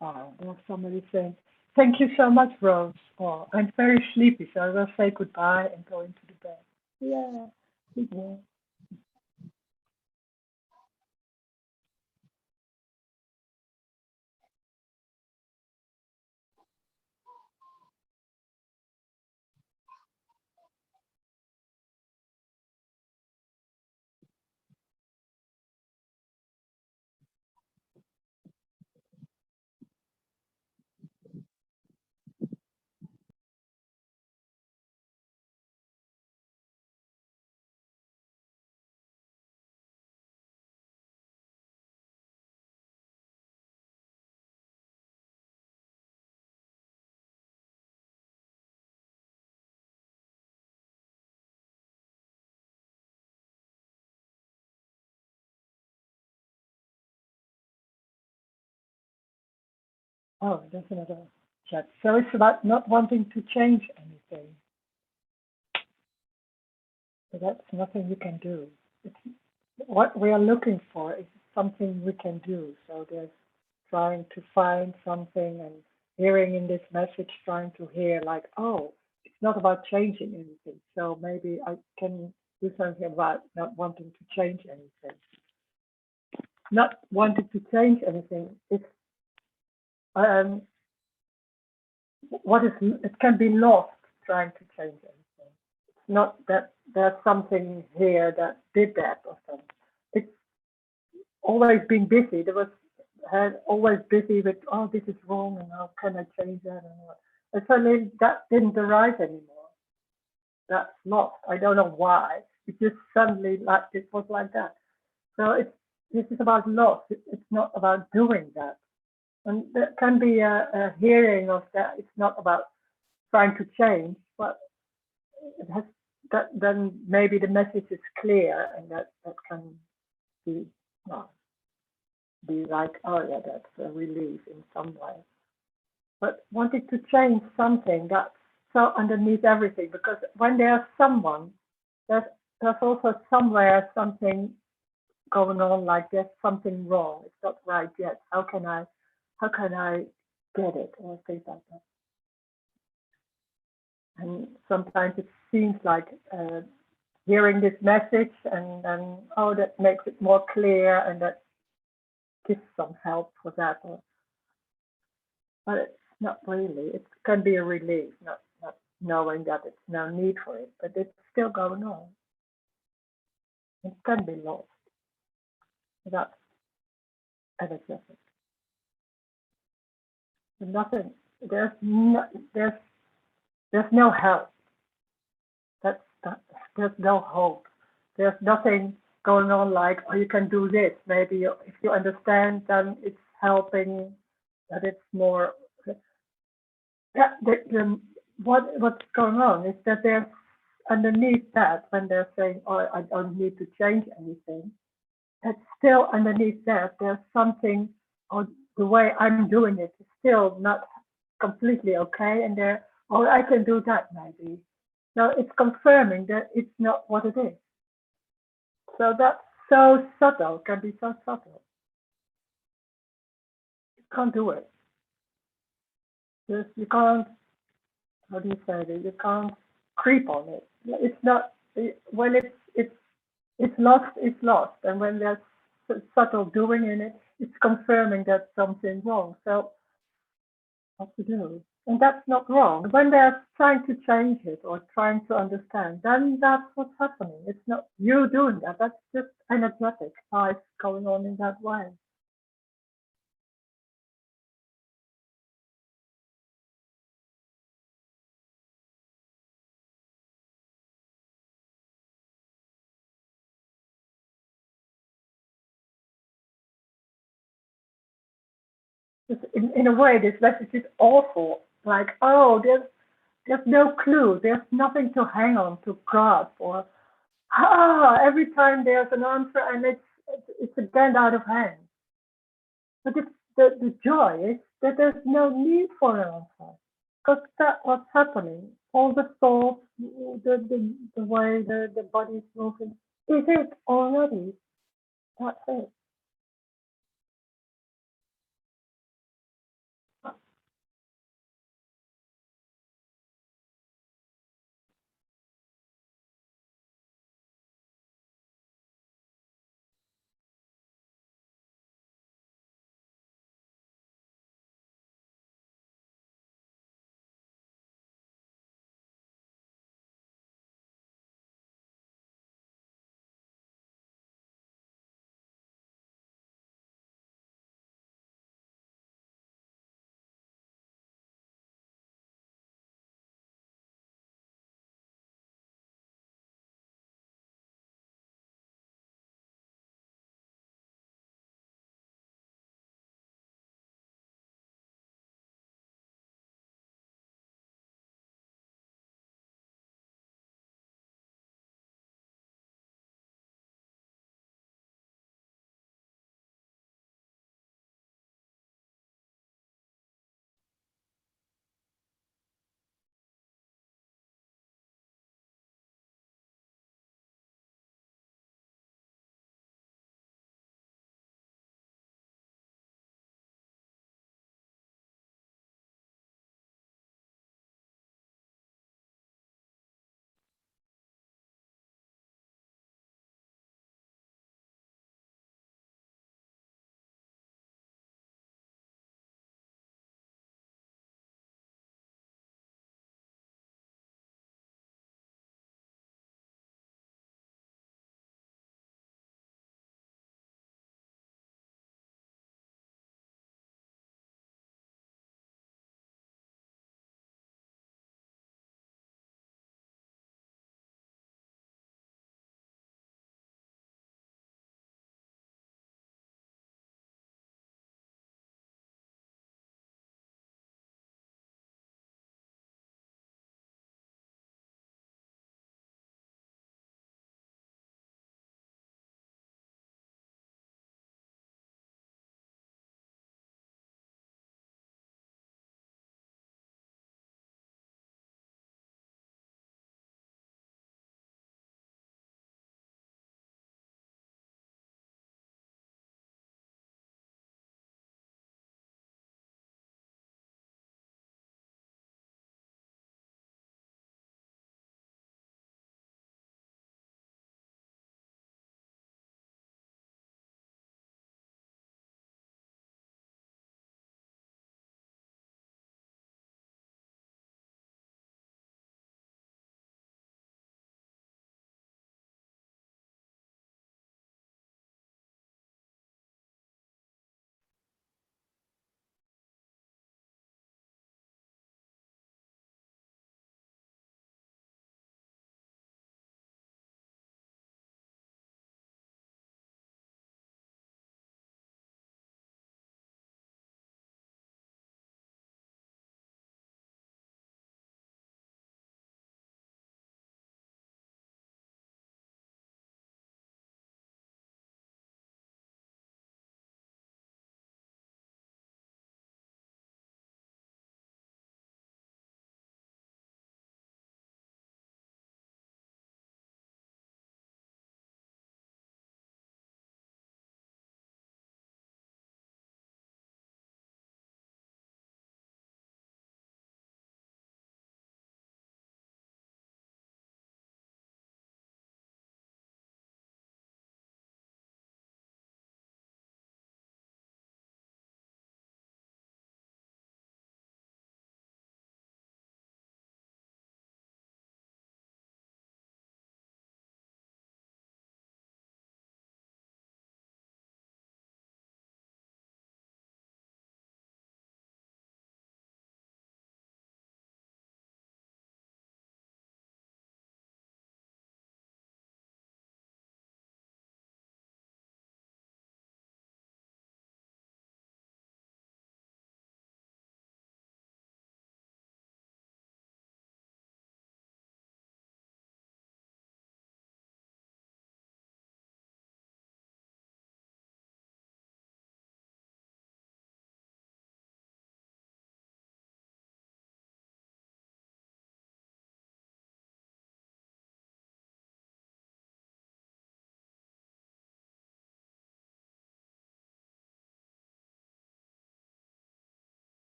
Oh, there's somebody saying, thank you so much, Rose. Oh, I'm very sleepy, so I will say goodbye and go into the bed. Yeah, good night. Oh, there's another chat. So it's about not wanting to change anything. So that's nothing you can do. It's, what we are looking for is something we can do. So there's trying to find something and hearing in this message, trying to hear like, oh, it's not about changing anything. So maybe I can do something about not wanting to change anything. Not wanting to change anything. It's um, what is it can be lost trying to change anything. It's not that there's something here that did that or something. It's always been busy. There was had always busy with, oh, this is wrong and how can I change that and what. And suddenly that didn't arise anymore. That's lost. I don't know why. It just suddenly like it was like that. So it's this is about loss. It's not about doing that. And there can be a hearing of that. It's not about trying to change, but it has that then maybe the message is clear and that can be well, be like, oh yeah, that's a relief in some way. But wanting to change something that's so underneath everything, because when there's someone, there's there's also somewhere something going on, like there's something wrong. It's not right yet. How can I how can I get it, or things like that. And sometimes it seems like hearing this message and then, oh, that makes it more clear and that gives some help for that. But it's not really. It can be a relief, not knowing that it's no need for it, but it's still going on. It can be lost. That's energetic. Nothing. There's no help. There's no hope. There's nothing going on like, oh, you can do this. Maybe if you understand, then it's helping. That it's more. Yeah. What's going on is that there's underneath that, when they're saying, oh, I don't need to change anything. That's still underneath that. There's something, or the way I'm doing it is still not completely okay, and I can do that maybe. Now it's confirming that it's not what it is. So that's so subtle, can be so subtle. You can't do it. You can't, how do you say it? You can't creep on it. It's not, when it's lost, it's lost. And when there's subtle doing in it, it's confirming that something's wrong. So what to do? And that's not wrong. When they're trying to change it or trying to understand, then that's what's happening. It's not you doing that. That's just energetic life going on in that way. In a way, this message is awful. Like, oh, there's no clue. There's nothing to hang on, to grasp, or every time there's an answer and it's again out of hand. But the joy is that there's no need for an answer, because that's what's happening. All the thoughts, the way the body's moving, is it already? That's it.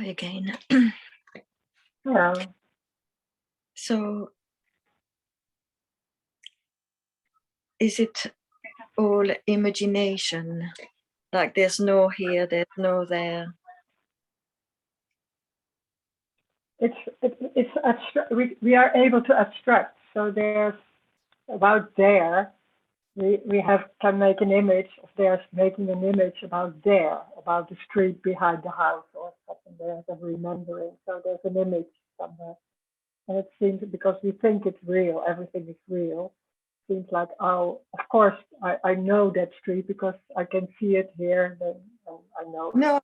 again. Yeah. So is it all imagination? Like there's no here, there's no there. It's we are able to abstract. So there's about there. We can make an image of there's making an image about there, about the street behind the house or something. There's a remembering. So there's an image somewhere. And it seems because we think it's real, everything is real. Seems like, oh, of course, I know that street because I can see it here. Then I know. No,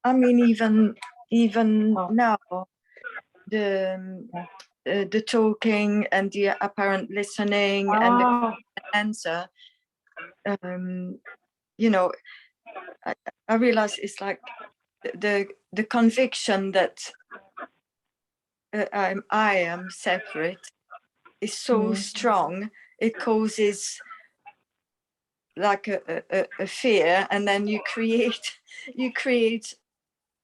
I mean even Oh. now, the talking and the apparent listening and the answer. You know, I realize it's like the conviction that I am separate is so strong. It causes like a fear, and then you create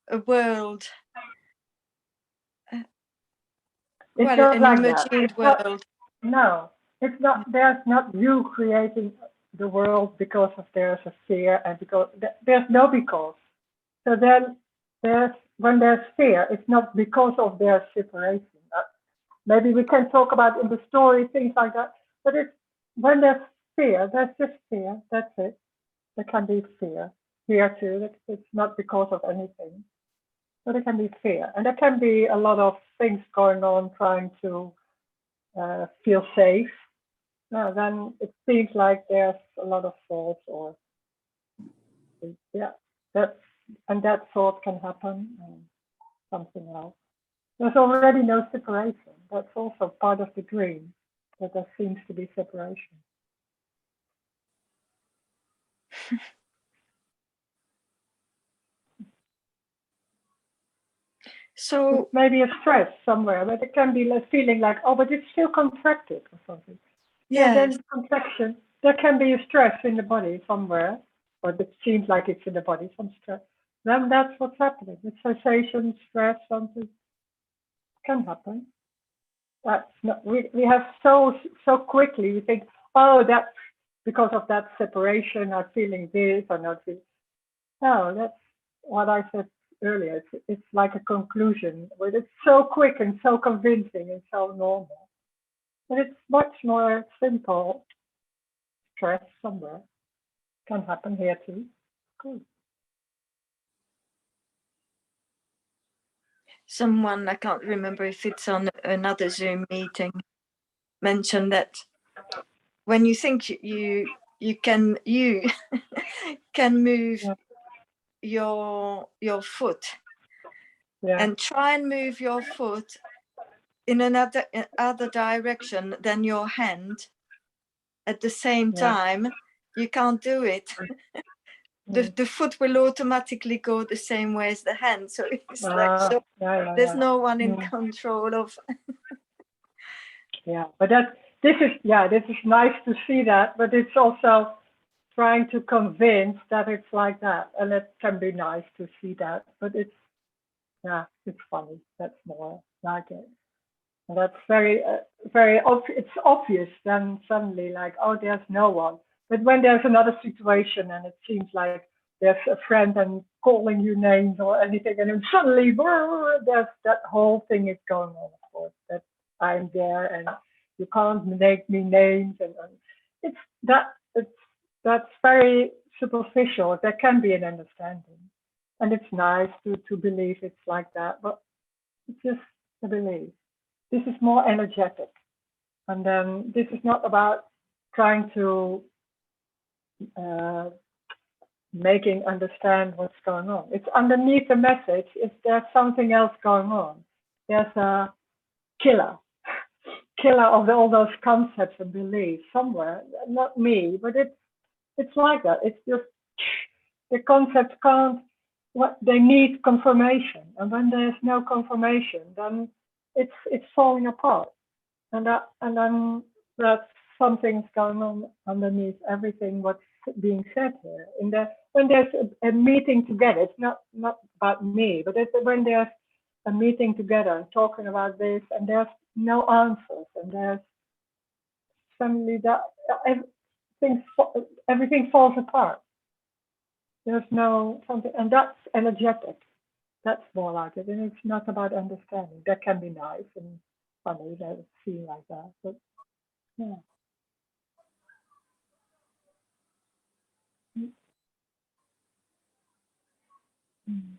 a world. It's Well, not an like that. imagined It's not, world. no, it's not. There's not you creating the world because of there's a fear and because there's no because. So then there's when there's fear, it's not because of their separation. Maybe we can talk about in the story things like that. But it's when there's fear, there's just fear. That's it. There can be fear here too. It's not because of anything. So there can be fear, and there can be a lot of things going on trying to feel safe. Then it seems like there's a lot of thoughts, or yeah, that thought can happen, and something else. There's already no separation. That's also part of the dream, that there seems to be separation. So maybe a stress somewhere, but it can be like feeling like, oh, but it's still contracted or something. yes. Then contraction, there can be a stress in the body somewhere, or it seems like it's in the body, some stress. Then that's what's happening. It's sensation, stress, something can happen. That's not, we have so quickly, we think, oh, that's because of that separation, I'm feeling this or not this. No, that's what I said earlier. It's like a conclusion, but it's so quick and so convincing and so normal. But it's much more simple. Stress somewhere can happen here too. Good. Someone, I can't remember if it's on another Zoom meeting, mentioned that when you think you can can move your foot, and try and move your foot in another other direction than your hand at the same time, you can't do it. The foot will automatically go the same way as the hand, so it's like so there's no one in control of. But this is nice to see that, but it's also trying to convince that it's like that, and it can be nice to see that, but it's funny. That's more like it. And that's very it's obvious. Then suddenly, like, oh, there's no one. But when there's another situation and it seems like there's a friend and calling you names or anything, and then suddenly there's that whole thing is going on, of course, that I'm there and you can't make me names, and that's very superficial. There can be an understanding, and it's nice to believe it's like that, but it's just a belief. This is more energetic, and then this is not about trying to making understand what's going on. It's underneath the message. Is there's something else going on? There's a killer of all those concepts and beliefs somewhere. Not me, but it's like that. It's just the concepts can't. What they need confirmation, and when there's no confirmation, then it's falling apart, and then that's something's going on underneath everything. What's being said here. When there's a meeting together, it's not about me, but it's when there's a meeting together and talking about this, and there's no answers, and there's suddenly that everything falls apart. There's no something, and that's energetic. That's more like it, and it's not about understanding. That can be nice and funny, that it seems like that, but yeah. Mm.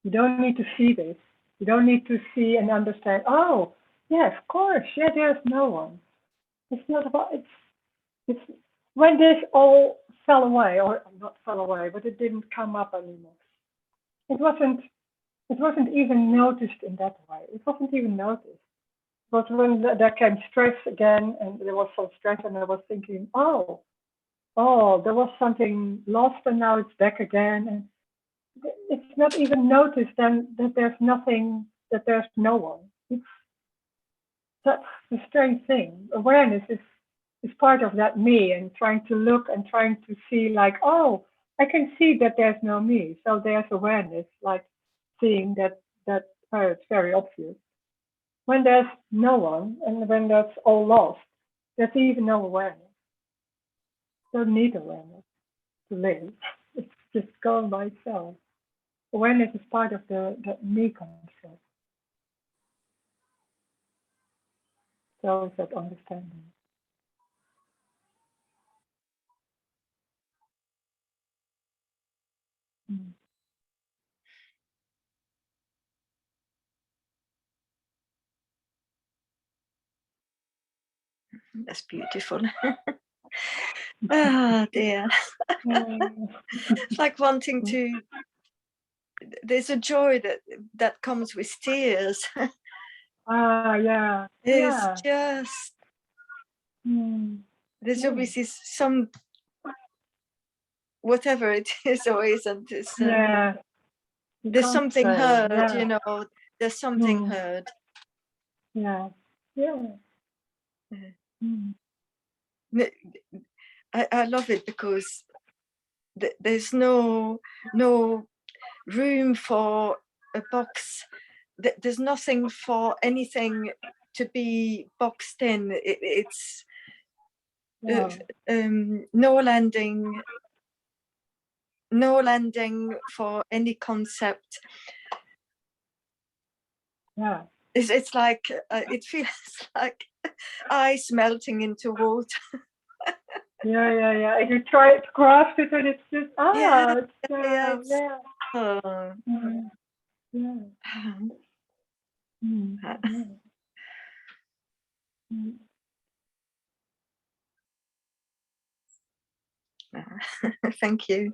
You don't need to see this. You don't need to see and understand. Oh, yes, of course. Yeah, there's no one. It's not about. It's when this all fell away, or not fell away, but it didn't come up anymore. It wasn't. It wasn't even noticed in that way. It wasn't even noticed. But when there came stress again, and there was some stress, and I was thinking, oh, there was something lost, and now it's back again, and it's not even noticed then that there's nothing, that there's no one. That's the strange thing. Awareness is part of that me, and trying to look and trying to see like, oh, I can see that there's no me. So there's awareness, like seeing that it's very obvious. When there's no one and when that's all lost, there's even no awareness. Don't need awareness to live. It's just going by itself. Awareness is part of the me concept. So is that understanding. Mm. That's beautiful. Ah, dear. It's like wanting to. There's a joy that comes with tears. Yeah. It's just. There's obviously some, whatever it is or isn't. It's, there's something heard, you know. There's something heard. Yeah. I love it because there's no room for a box. There's nothing for anything to be boxed in. It's no landing for any concept. Yeah. It's like it feels like ice melting into water. Yeah. And you try to grasp it, and it's just Thank you.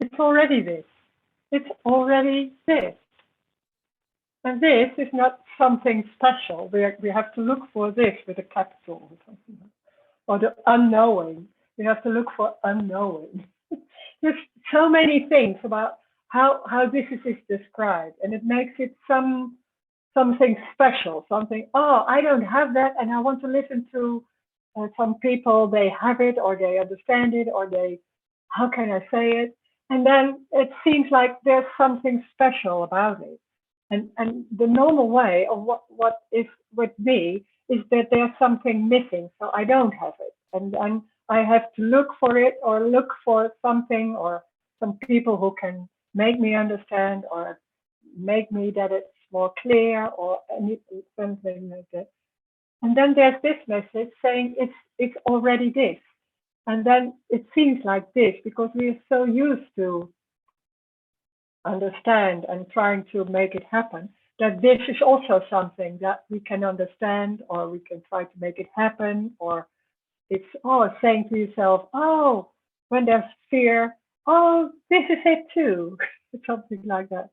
It's already this. It's already this. And this is not something special. We have to look for this with a capital or something. Or the unknowing. We have to look for unknowing. There's so many things about how this is described, and it makes it something special, something, oh, I don't have that, and I want to listen to some people, they have it, or they understand it, or how can I say it? And then it seems like there's something special about it. And the normal way of what is with me is that there's something missing, so I don't have it. And I have to look for it, or look for something, or some people who can make me understand, or make me that it's more clear, or something like that. And then there's this message saying it's already this. And then it seems like this because we are so used to understand and trying to make it happen, that this is also something that we can understand, or we can try to make it happen, or it's saying to yourself, oh, when there's fear, oh, this is it too, something like that.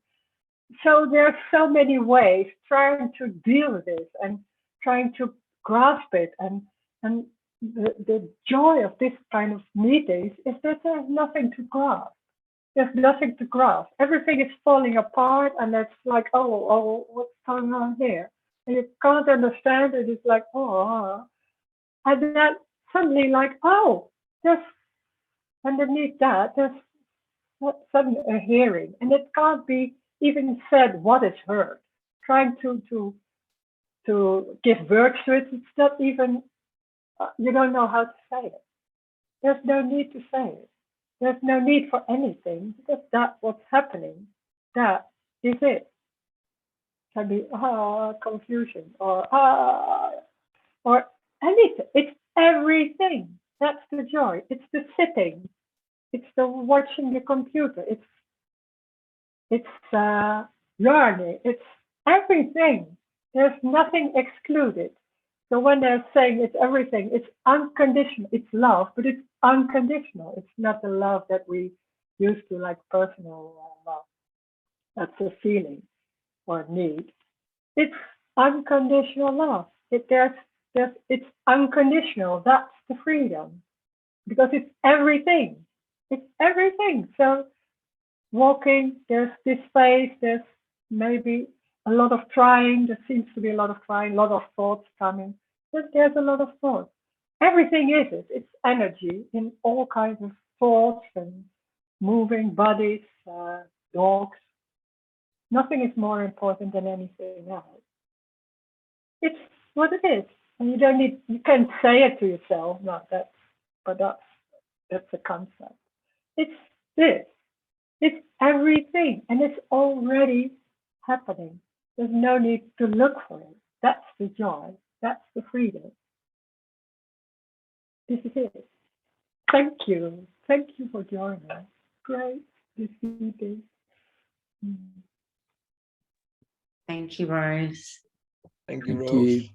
So there's so many ways trying to deal with this and trying to grasp it, and the joy of this kind of meetings is that there's nothing to grasp. There's nothing to grasp. Everything is falling apart, and it's like, oh, what's going on here? And you can't understand it. It's like, oh, and then suddenly, like, oh, there's underneath that, there's suddenly a hearing, and it can't be even said what is heard. Trying to give words to it, it's not even. You don't know how to say it. There's no need to say it. There's no need for anything, because that's what's happening. That is it. Can be confusion or anything. It's everything. That's the joy. It's the sitting. It's the watching the computer. It's learning. It's everything. There's nothing excluded. So when they're saying it's everything, it's unconditional. It's love, but it's unconditional. It's not the love that we used to, like personal love. That's a feeling or need. It's unconditional love. It's unconditional. That's the freedom, because it's everything. It's everything. So walking, there's this space. There's maybe a lot of trying. There seems to be a lot of trying, a lot of thoughts coming. But there's a lot of thoughts. Everything is it. It's energy in all kinds of thoughts and moving bodies, dogs. Nothing is more important than anything else. It's what it is. And you don't need, you can say it to yourself, but that's a concept. It's this. It's everything, and it's already happening. There's no need to look for it. That's the joy. That's the freedom. This is it. Thank you. Thank you for joining. Great, this meeting. Thank you, Rose. Thank you, Thank Rose. you.